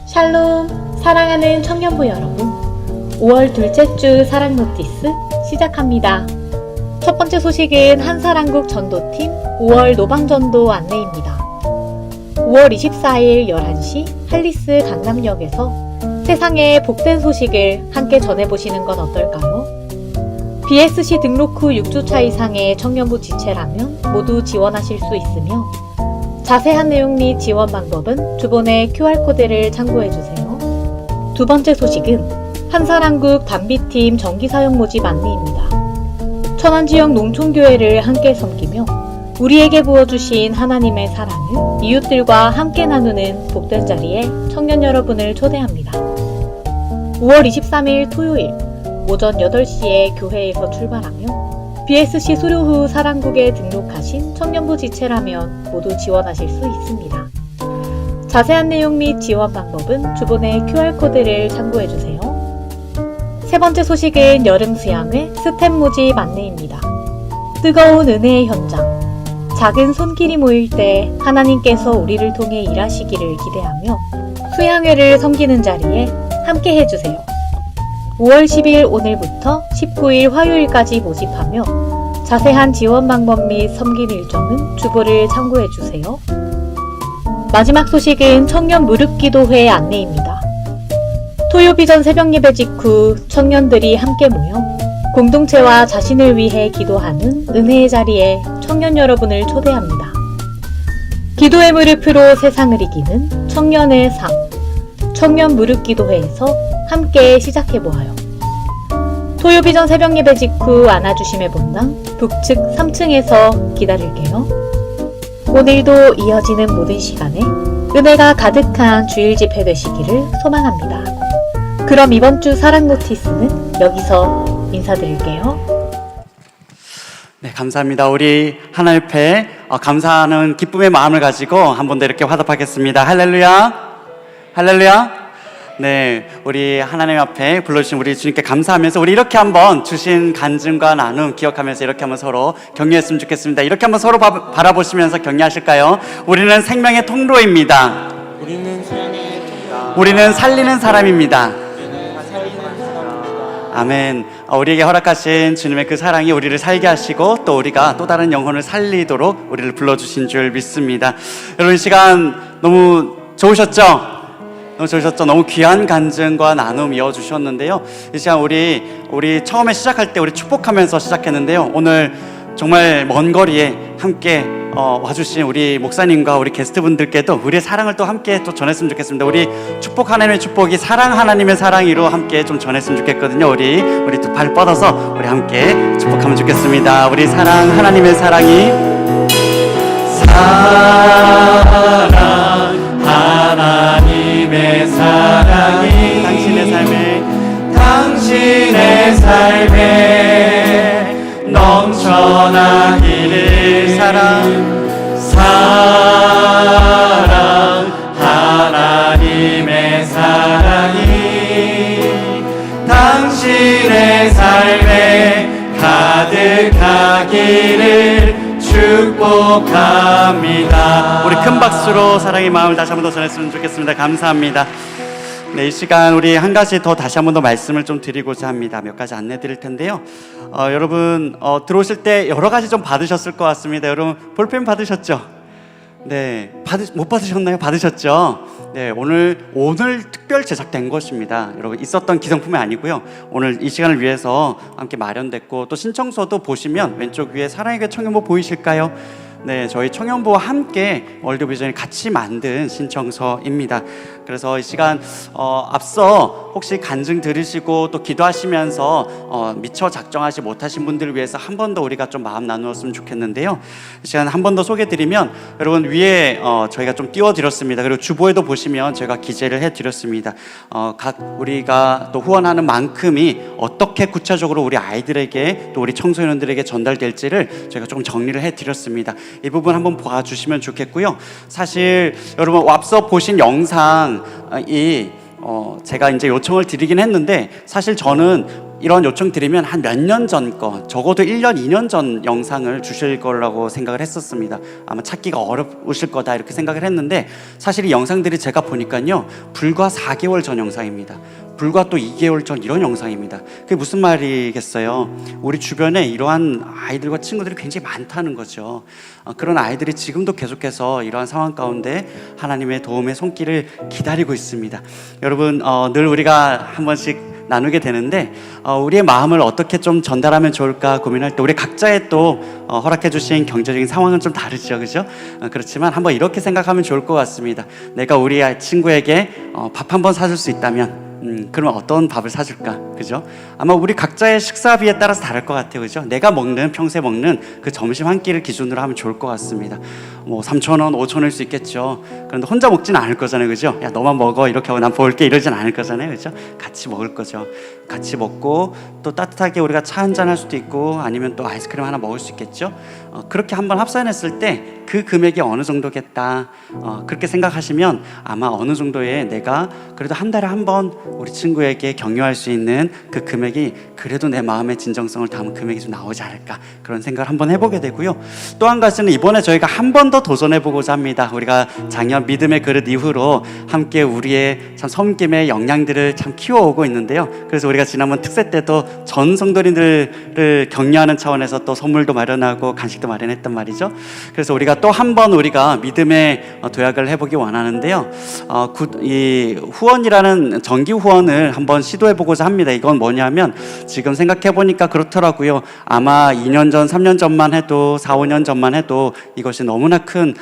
샬롬, 사랑하는 청년부 여러분, 5월 둘째 주 사랑 노티스 시작합니다. 첫 번째 소식은 한사랑국 전도팀 5월 노방전도 안내입니다. 5월 24일 11시 할리스 강남역에서 세상에 복된 소식을 함께 전해보시는 건 어떨까요? BSC 등록 후 6주차 이상의 청년부 지체라면 모두 지원하실 수 있으며 자세한 내용 및 지원 방법은 주본의 QR코드를 참고해주세요. 두 번째 소식은 한사랑국 단비팀 정기사역 모집 안내입니다. 천안지역 농촌교회를 함께 섬기며 우리에게 부어주신 하나님의 사랑을 이웃들과 함께 나누는 복된 자리에 청년 여러분을 초대합니다. 5월 23일 토요일 오전 8시에 교회에서 출발하며 BSC 수료 후 사랑국에 등록하신 청년부 지체라면 모두 지원하실 수 있습니다. 자세한 내용 및 지원 방법은 주본의 QR코드를 참고해주세요. 세 번째 소식은 여름 수양회 스텝 모집 안내입니다. 뜨거운 은혜의 현장, 작은 손길이 모일 때 하나님께서 우리를 통해 일하시기를 기대하며 수양회를 섬기는 자리에 함께 해주세요. 5월 10일 오늘부터 19일 화요일까지 모집하며 자세한 지원 방법 및 섬김 일정은 주보를 참고해주세요. 마지막 소식은 청년 무릎기도회 안내입니다. 토요비전 새벽예배 직후 청년들이 함께 모여 공동체와 자신을 위해 기도하는 은혜의 자리에 청년 여러분을 초대합니다. 기도의 무릎으로 세상을 이기는 청년의 삶, 청년 무릎기도회에서 함께 시작해보아요. 토요비전 새벽예배 직후 안아주심의 본당 북측 3층에서 기다릴게요. 오늘도 이어지는 모든 시간에 은혜가 가득한 주일 집회 되시기를 소망합니다. 그럼 이번 주 사랑 노티스는 여기서 인사드릴게요. 네, 감사합니다. 우리 하나님 앞에 감사하는 기쁨의 마음을 가지고 한 번 더 이렇게 화답하겠습니다. 할렐루야, 할렐루야. 네, 우리 하나님 앞에 불러주신 우리 주님께 감사하면서 우리 이렇게 한번 주신 간증과 나눔 기억하면서 이렇게 한번 서로 격려했으면 좋겠습니다. 이렇게 한번 서로 바라보시면서 격려하실까요? 우리는 생명의 통로입니다. 우리는 살리는 사람입니다. 아멘. 우리에게 허락하신 주님의 그 사랑이 우리를 살게 하시고 또 우리가 또 다른 영혼을 살리도록 우리를 불러주신 줄 믿습니다. 여러분, 이 시간 너무 좋으셨죠? 너무 좋으셨죠? 너무 귀한 간증과 나눔 이어주셨는데요. 이 시간 우리 처음에 시작할 때 우리 축복하면서 시작했는데요. 오늘 정말 먼 거리에 함께 와주신 우리 목사님과 우리 게스트분들께도 우리의 사랑을 또 함께 또 전했으면 좋겠습니다. 우리 축복 하나님의 축복이 사랑 하나님의 사랑이로 함께 좀 전했으면 좋겠거든요. 우리 두 팔 뻗어서 우리 함께 축복하면 좋겠습니다. 우리 사랑 하나님의 사랑이 사랑 하나님의 사랑이 당신의 삶에 넘쳐나기를 사랑 하나님의 사랑이 당신의 삶에 가득하기를 축복합니다. 우리 큰 박수로 사랑의 마음을 다시 한 번 더 전했으면 좋겠습니다. 감사합니다. 네, 이 시간 우리 한 가지 더 다시 한 번 더 말씀을 좀 드리고자 합니다. 몇 가지 안내 드릴 텐데요. 여러분 들어오실 때 여러 가지 좀 받으셨을 것 같습니다. 여러분 볼펜 받으셨죠? 네, 못 받으셨나요? 받으셨죠? 네, 오늘 특별 제작된 것입니다. 여러분 있었던 기성품이 아니고요. 오늘 이 시간을 위해서 함께 마련됐고 또 신청서도 보시면 왼쪽 위에 사랑의 교회 청년부 보이실까요? 네, 저희 청년부와 함께 월드비전이 같이 만든 신청서입니다. 그래서 이 시간 앞서 혹시 간증 들으시고 또 기도하시면서 미처 작정하지 못하신 분들을 위해서 한 번 더 우리가 좀 마음 나누었으면 좋겠는데요. 이 시간 한 번 더 소개드리면 여러분 위에 저희가 좀 띄워드렸습니다. 그리고 주보에도 보시면 제가 기재를 해드렸습니다. 각 우리가 또 후원하는 만큼이 어떻게 구체적으로 우리 아이들에게 또 우리 청소년들에게 전달될지를 저희가 조금 정리를 해드렸습니다. 이 부분 한번 봐주시면 좋겠고요. 사실 여러분 앞서 보신 영상이 제가 이제 요청을 드리긴 했는데 사실 저는 이런 요청 드리면 한 몇 년 전 거, 적어도 1년, 2년 전 영상을 주실 거라고 생각을 했었습니다. 아마 찾기가 어려우실 거다 이렇게 생각을 했는데 사실 이 영상들이 제가 보니까요 불과 4개월 전 영상입니다. 불과 또 2개월 전 이런 영상입니다. 그게 무슨 말이겠어요? 우리 주변에 이러한 아이들과 친구들이 굉장히 많다는 거죠. 그런 아이들이 지금도 계속해서 이러한 상황 가운데 하나님의 도움의 손길을 기다리고 있습니다. 여러분 늘 우리가 한 번씩 나누게 되는데 우리의 마음을 어떻게 좀 전달하면 좋을까 고민할 때 우리 각자의 또 허락해 주신 경제적인 상황은 좀 다르죠, 그죠? 그렇지만 한번 이렇게 생각하면 좋을 것 같습니다. 내가 우리 친구에게 밥 한 번 사줄 수 있다면 그러면 어떤 밥을 사줄까, 그죠? 아마 우리 각자의 식사비에 따라서 다를 것 같아요, 그죠? 내가 먹는, 평소에 먹는 그 점심 한 끼를 기준으로 하면 좋을 것 같습니다. 뭐 3,000원, 5,000원일 수 있겠죠. 그런데 혼자 먹지는 않을 거잖아요, 그죠? 야, 너만 먹어 이렇게 하고 난 볼게 이러진 않을 거잖아요, 그죠? 같이 먹을 거죠. 같이 먹고 또 따뜻하게 우리가 차 한잔 할 수도 있고 아니면 또 아이스크림 하나 먹을 수 있겠죠. 그렇게 한번 합산했을 때 그 금액이 어느 정도겠다, 그렇게 생각하시면 아마 어느 정도의 내가 그래도 한 달에 한 번 우리 친구에게 격려할 수 있는 그 금액이 그래도 내 마음의 진정성을 담은 금액이 좀 나오지 않을까, 그런 생각을 한번 해보게 되고요. 또 한 가지는 이번에 저희가 한 번 더 도전해보고자 합니다. 우리가 작년 믿음의 그릇 이후로 함께 우리의 참 섬김의 역량들을 참 키워오고 있는데요. 그래서 우리가 지난번 특세 때도 전 성도님들을 격려하는 차원에서 또 선물도 마련하고 간식도 마련했단 말이죠. 그래서 우리가 또 한 번 우리가 믿음의 도약을 해보기 원하는데요. 이 후원이라는 정기 후원을 한번 시도해보고자 합니다. 이건 뭐냐면 지금 생각해보니까 그렇더라고요. 아마 2년 전, 3년 전만 해도 4, 5년 전만 해도 이것이 너무나 큰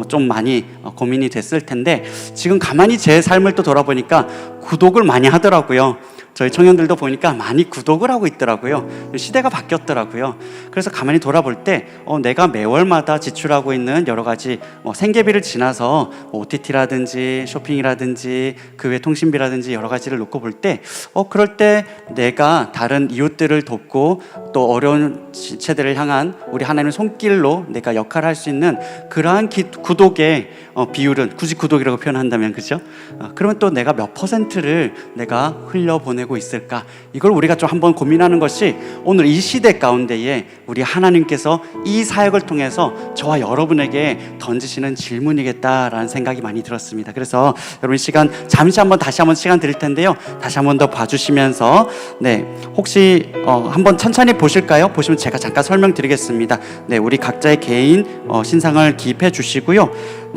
좀 많이 고민이 됐을 텐데 지금 가만히 제 삶을 또 돌아보니까 구독을 많이 하더라고요. 저희 청년들도 보니까 많이 구독을 하고 있더라고요. 시대가 바뀌었더라고요. 그래서 가만히 돌아볼 때 내가 매월마다 지출하고 있는 여러 가지 생계비를 지나서 OTT라든지 쇼핑이라든지 그 외 통신비라든지 여러 가지를 놓고 볼 때 그럴 때 내가 다른 이웃들을 돕고 또 어려운 지체들을 향한 우리 하나님의 손길로 내가 역할을 할 수 있는 그러한 구독의 비율은, 굳이 구독이라고 표현한다면, 그죠? 그러면 또 내가 몇 %를 내가 흘려보내고 있을까? 이걸 우리가 좀 한번 고민하는 것이 오늘 이 시대 가운데에 우리 하나님께서 이 사역을 통해서 저와 여러분에게 던지시는 질문이겠다라는 생각이 많이 들었습니다. 그래서 여러분 시간 잠시 한번 다시 한번 시간 드릴 텐데요. 다시 한번 더 봐주시면서 혹시 한번 천천히 보실까요? 보시면 제가 잠깐 설명드리겠습니다. 우리 각자의 개인 신상을 기입해 주시고요.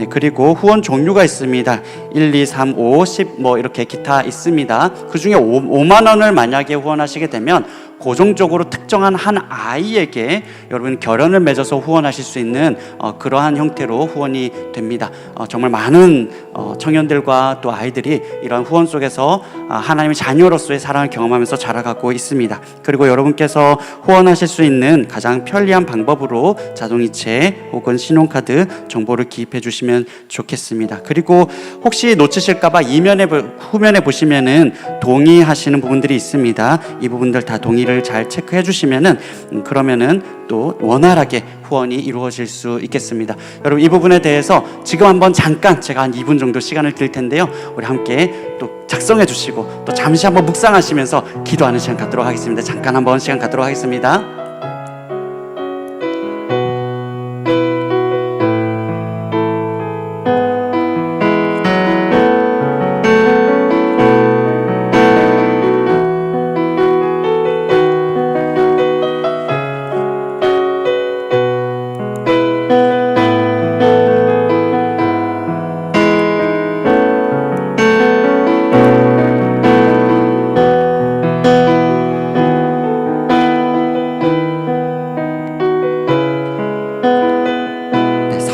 그리고 후원 종류가 있습니다. 1, 2, 3, 5, 10 이렇게 기타 있습니다. 그 중에 5만 원을 만약에 후원하시게 되면 고정적으로 특정한 한 아이에게 여러분 결연을 맺어서 후원하실 수 있는 그러한 형태로 후원이 됩니다. 정말 많은 청년들과 또 아이들이 이런 후원 속에서 하나님의 자녀로서의 사랑을 경험하면서 자라가고 있습니다. 그리고 여러분께서 후원하실 수 있는 가장 편리한 방법으로 자동이체 혹은 신용카드 정보를 기입해 주시면 좋겠습니다. 그리고 혹시 놓치실까봐 후면에 보시면은 동의하시는 부분들이 있습니다. 이 부분들 다 동의를 잘 체크해 주시면은 그러면은 또 원활하게 후원이 이루어질 수 있겠습니다. 여러분 이 부분에 대해서 지금 한번 잠깐 제가 한 2분 정도 시간을 드릴 텐데요. 우리 함께 또 작성해 주시고 또 잠시 한번 묵상하시면서 기도하는 시간 갖도록 하겠습니다. 잠깐 한번 시간 갖도록 하겠습니다.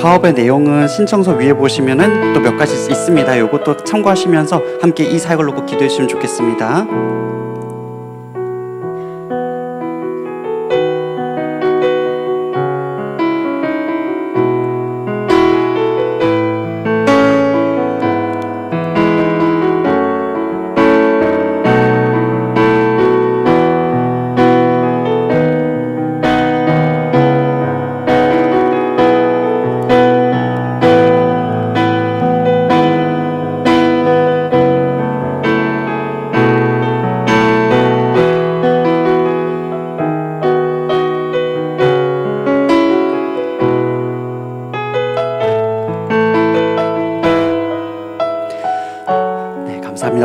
사업의 내용은 신청서 위에 보시면은 또 몇 가지 있습니다. 요것도 참고하시면서 함께 이 사역을 놓고 기도해 주시면 좋겠습니다.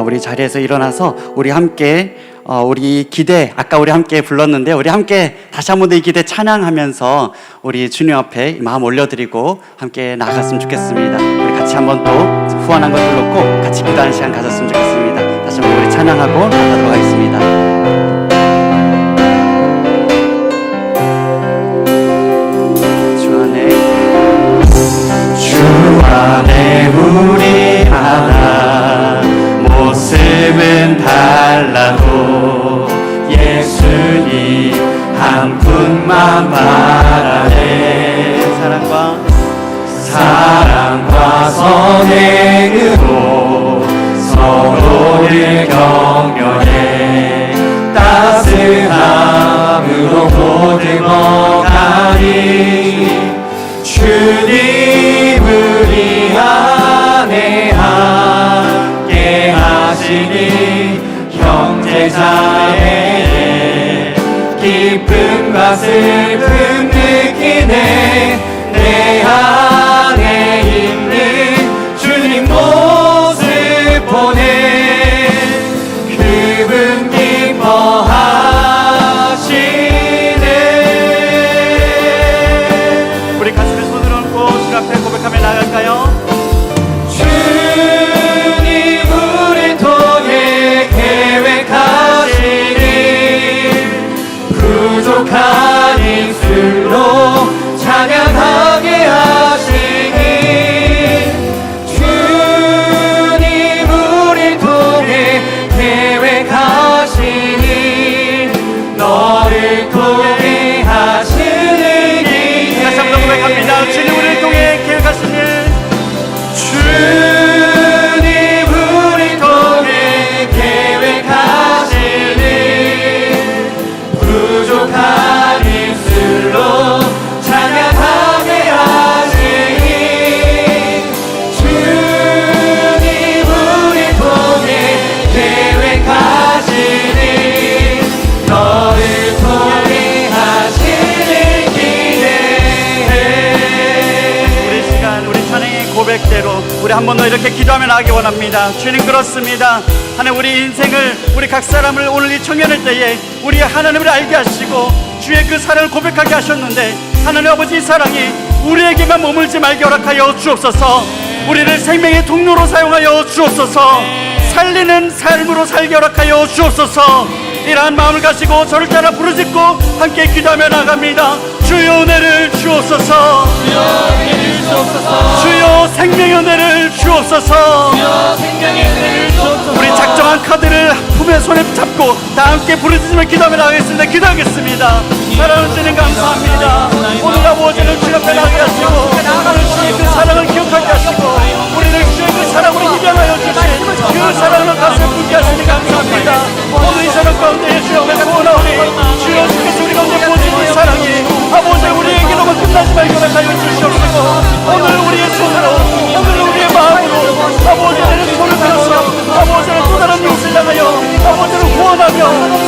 우리 자리에서 일어나서 우리 함께 우리 기대, 아까 우리 함께 불렀는데 우리 함께 다시 한 번 더 이 기대 찬양하면서 우리 주님 앞에 마음 올려드리고 함께 나아갔으면 좋겠습니다. 우리 같이 한번 또 후원한 것들 놓고 같이 기도하는 시간 가졌으면 좋겠습니다. 다시 한번 우리 찬양 찬양하고 나가도록 하겠습니다. 주 안에 우리 하나 모습은 달라도 예수님 한 분만 바라네. 사랑과 선행으로 서로를 격려해 따스함으로 모든 어가리 주님 우리 안에 함께 하시니 형제자매의 기쁨과 슬픔 느끼네. 내 안에 있는 주님 모습 보네. 그분 기뻐하시네. 우리 가슴에 손을 얹고 주 앞에 고백하며 나갈까요? 주님 우리 통해 계획하시니 부족한 입술로 찬양하게 하시니 주님 우리 통해 계획하시니 너를 통해 하시니. 다시 한번 고백합니다. 주님 우리를 통해 계획하시니 주님 우리 통해 계획하시니 부족한 입술로 찬양하게 하시니 주님 우리 통해 계획하시니 너를 통해 하시니 기대해. 우리 시간 우리 찬양의 고백대로 우리 한 번 더 이렇게 기도하며 나가기 원합니다. 주님 그렇습니다. 하나님 우리 인생을 우리 각 사람을 오늘 이 청년의 때에 우리 하나님을 알게 하시고 주의 그 사랑을 고백하게 하셨는데 하나님 아버지 이 사랑이 우리에게만 머물지 말게 허락하여 주옵소서. 우리를 생명의 통로로 사용하여 주옵소서. 살리는 삶으로 살게 허락하여 주옵소서. 이러한 마음을 가지고 저를 따라 부르짖고 함께 기도하며 나갑니다. 주여 은혜를 주옵소서. 주여 생명의 은혜를 주옵소서. 우리 작정한 카드를 품에 손에 잡고 다 함께 부르짖으며 기도하며 나가겠습니다. 기도하겠습니다. 사랑하는 주님 감사합니다. 오늘 아버지는 주 옆에 나가게 하시고 오늘 주의 그 사랑을 기억하게 하시고 우리를 주의 그 사랑으로 입양하여 주신 그 사랑을 가슴에 품게 하시니 감사합니다. 오늘 이 사랑 가운데 주여 구원하오니 주여 주께서 우리 가운데 보신 이 사랑이 아버지 우리에게로만 끝나지 말게 하여 주시옵소서. 오늘 우리의 손으로 오늘 우리의 마음으로 아버지를 손을 들어서 아버지를 또 다른 이웃을 향하여 아버지를 구원하며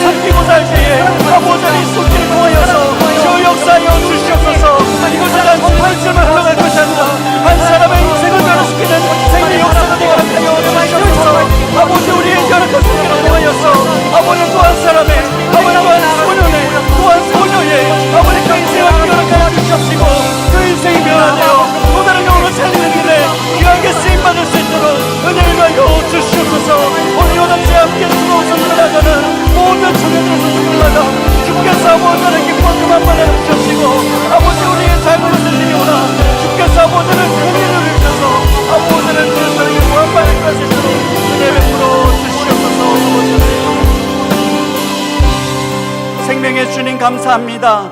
섬기고 살 때에 아버지를 이 손길을 통하여서 주 역사하여 주시옵소서. 이것은 단지 한숨을 흘러갈 것이 아니라 한 사람의 인생을 변화시키는 생명 역사가 되게 하여 주시옵소서. 아버지 우리의 연약한 손길을 통하여서 아버지 또 한 사람의 아버지 또한 소년의 또한 소녀의 아버지 그 인생을 변화하여 주시옵시고 그 인생이 변화되어 또 다른 영혼을 살리는 일에 귀하게 쓰임받을 수 있도록 은혜를 하여 주시옵소서. 오늘 요단지 함께 들어오서 나가는 모든 청년들의 소식을 나가 주께서 아버지를 기뻐 그만 받아 주시옵시고 아버지 우리의 삶을 드리오나 주께서 아버지를 큰일을 주셔서 아버지를 그 사랑에 구원받을 수 있도록 은혜 베풀어 주시옵소서. 생명의 주님 감사합니다.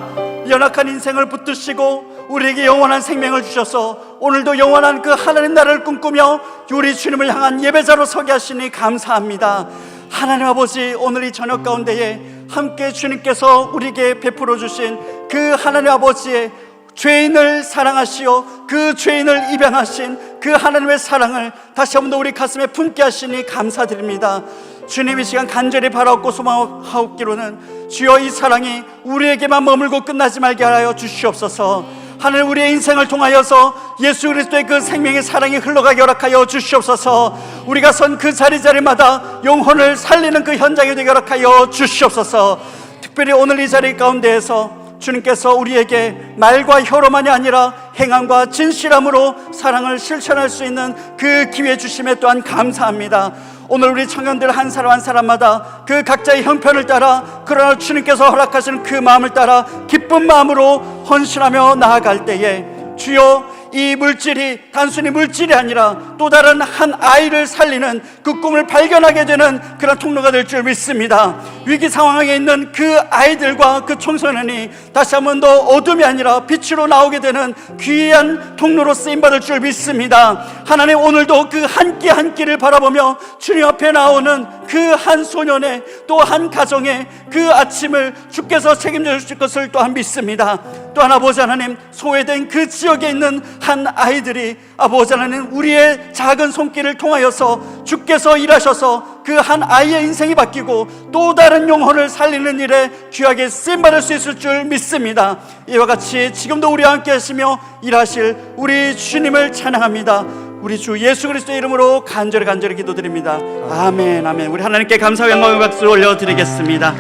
연약한 인생을 붙드시고 우리에게 영원한 생명을 주셔서 오늘도 영원한 그 하나님 나라를 꿈꾸며 우리 주님을 향한 예배자로 서게 하시니 감사합니다. 하나님 아버지 오늘 이 저녁 가운데에 함께 주님께서 우리에게 베풀어 주신 그 하나님 아버지의 죄인을 사랑하시어 그 죄인을 입양하신 그 하나님의 사랑을 다시 한 번 더 우리 가슴에 품게 하시니 감사드립니다. 주님 이 시간 간절히 바라옵고 소망하옵기로는 주여 이 사랑이 우리에게만 머물고 끝나지 말게 하여 주시옵소서. 하늘 우리의 인생을 통하여서 예수 그리스도의 그 생명의 사랑이 흘러가게 허락하여 주시옵소서. 우리가 선 그 자리마다 영혼을 살리는 그 현장이 되게 허락하여 주시옵소서. 특별히 오늘 이 자리 가운데에서 주님께서 우리에게 말과 혀로만이 아니라 행함과 진실함으로 사랑을 실천할 수 있는 그 기회 주심에 또한 감사합니다. 오늘 우리 청년들 한 사람 한 사람마다 그 각자의 형편을 따라, 그러나 주님께서 허락하시는 그 마음을 따라 기쁜 마음으로 헌신하며 나아갈 때에 주여, 이 물질이 단순히 물질이 아니라 또 다른 한 아이를 살리는 그 꿈을 발견하게 되는 그런 통로가 될 줄 믿습니다. 위기 상황에 있는 그 아이들과 그 청소년이 다시 한 번 더 어둠이 아니라 빛으로 나오게 되는 귀한 통로로 쓰임받을 줄 믿습니다. 하나님, 오늘도 그 한 끼 한 끼를 바라보며 주님 앞에 나오는 그 한 소년의 또 한 가정의 그 아침을 주께서 책임져 주실 것을 또한 믿습니다. 또한 아버지 하나님, 소외된 그 지역에 있는 한 아이들이 아버지 하나님, 우리의 작은 손길을 통하여서 주께서 일하셔서 그 한 아이의 인생이 바뀌고 또 다른 영혼을 살리는 일에 귀하게 쓰임받을 수 있을 줄 믿습니다. 이와 같이 지금도 우리와 함께 하시며 일하실 우리 주님을 찬양합니다. 우리 주 예수 그리스도의 이름으로 간절히 기도드립니다. 아멘, 아멘. 우리 하나님께 감사와 영광의 박수를 올려드리겠습니다.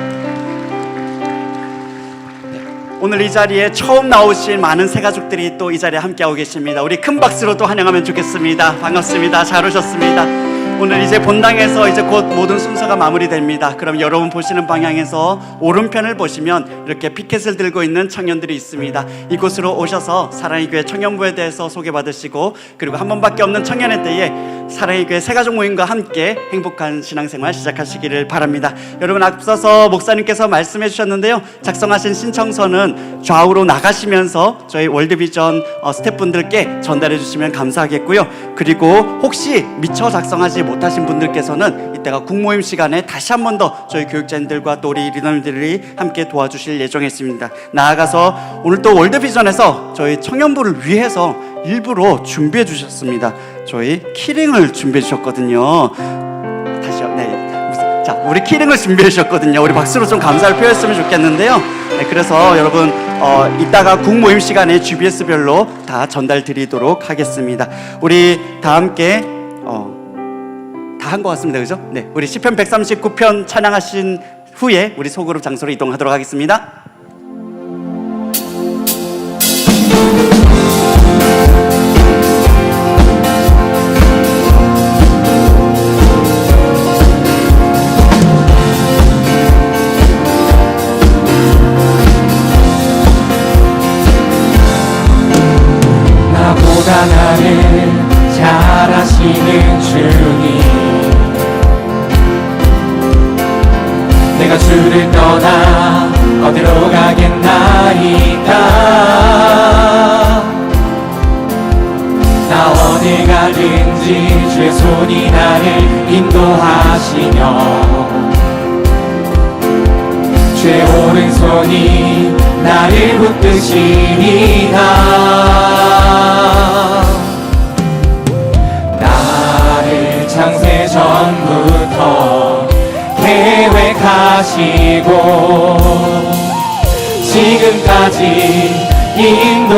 오늘 이 자리에 처음 나오신 많은 새가족들이 또 이 자리에 함께하고 계십니다. 우리 큰 박수로 또 환영하면 좋겠습니다. 반갑습니다. 잘 오셨습니다. 오늘 이제 본당에서 이제 곧 모든 순서가 마무리됩니다. 그럼 여러분 보시는 방향에서 오른편을 보시면 이렇게 피켓을 들고 있는 청년들이 있습니다. 이곳으로 오셔서 사랑의 교회 청년부에 대해서 소개받으시고, 그리고 한 번밖에 없는 청년의 때에 사랑의 교회 새가족 모임과 함께 행복한 신앙생활 시작하시기를 바랍니다. 여러분, 앞서서 목사님께서 말씀해 주셨는데요, 작성하신 신청서는 좌우로 나가시면서 저희 월드비전 스태프분들께 전달해 주시면 감사하겠고요. 그리고 혹시 미처 작성하지 못하신 분들께서는 이따가 국모임 시간에 다시 한 번 더 저희 교육자님들과 또 우리 리더님들이 함께 도와주실 예정이었습니다. 나아가서 오늘 또 월드비전에서 저희 청년부를 위해서 일부러 준비해 주셨습니다. 저희 키링을 준비해 주셨거든요. 다시요. 네. 자, 우리 키링을 준비해 주셨거든요. 우리 박수로 좀 감사를 표했으면 좋겠는데요. 네, 그래서 여러분 이따가 국모임 시간에 GBS별로 다 전달 드리도록 하겠습니다. 우리 다 함께 다 한 것 같습니다. 그죠? 네, 우리 시편 139편 찬양하신 후에 우리 소그룹 장소로 이동하도록 하겠습니다. 나보다 나를 잘 아시는 주님, 내가 주를 떠나 어디로 가겠나이까. 나 어디 가든지 주의 손이 나를 인도하시며 주의 오른손이 나를 붙드시리다. 나를 창세 전부터 계획하시고 지금까지 인도하시네.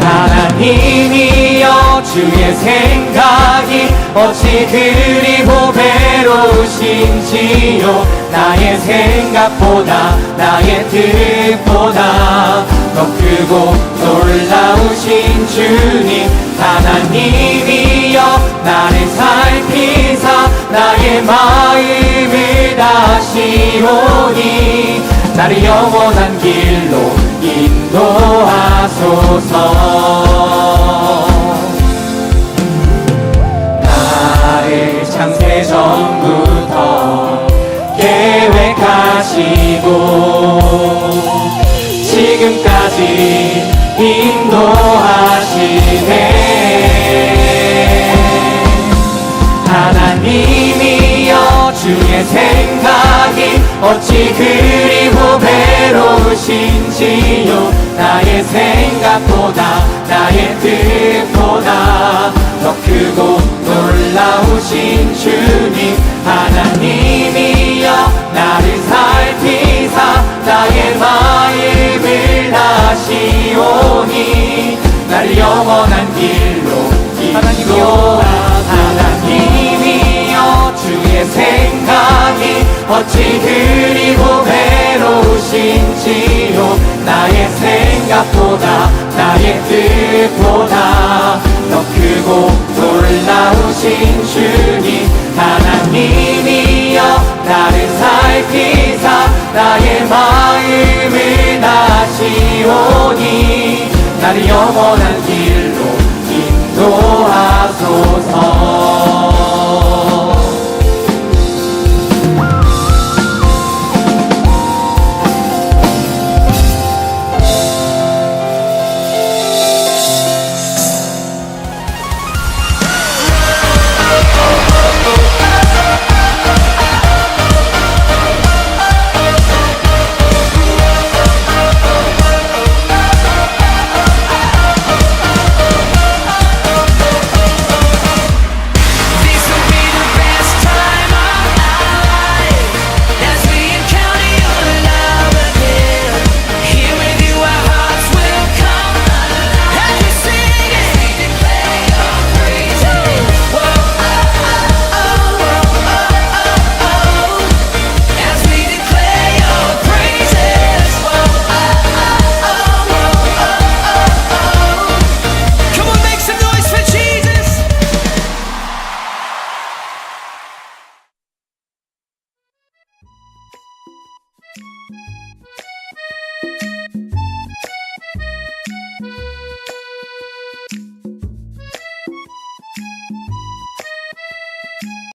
하나님이여, 주의 생각이 어찌 그리 보배로우신지요. 나의 생각보다 나의 뜻보다 더 크고 놀라우신 주님, 하나님이여, 나를 살피사 나의 마음을 다시오니 나를 영원한 길로 인도하소서. 나를 창세 전부터 계획하시고 지금까지 인도하시네. 하나님이여, 주의 생각이 어찌 그리 보배로우신지요. 나의 생각보다 나의 뜻보다 더 크고 놀라우신 주님, 하나님이여, 나를 살피사 나의 마음을 다시오니 나를 영원한 길로 인도하. 하나님이여, 주의 생각이 어찌 그리 보배로우신지 뜻보다 나의 뜻보다 더 크고 놀라우신 주님 하나님이여 나를 살피사 나의 마음을 아시오니 나를 영원한 길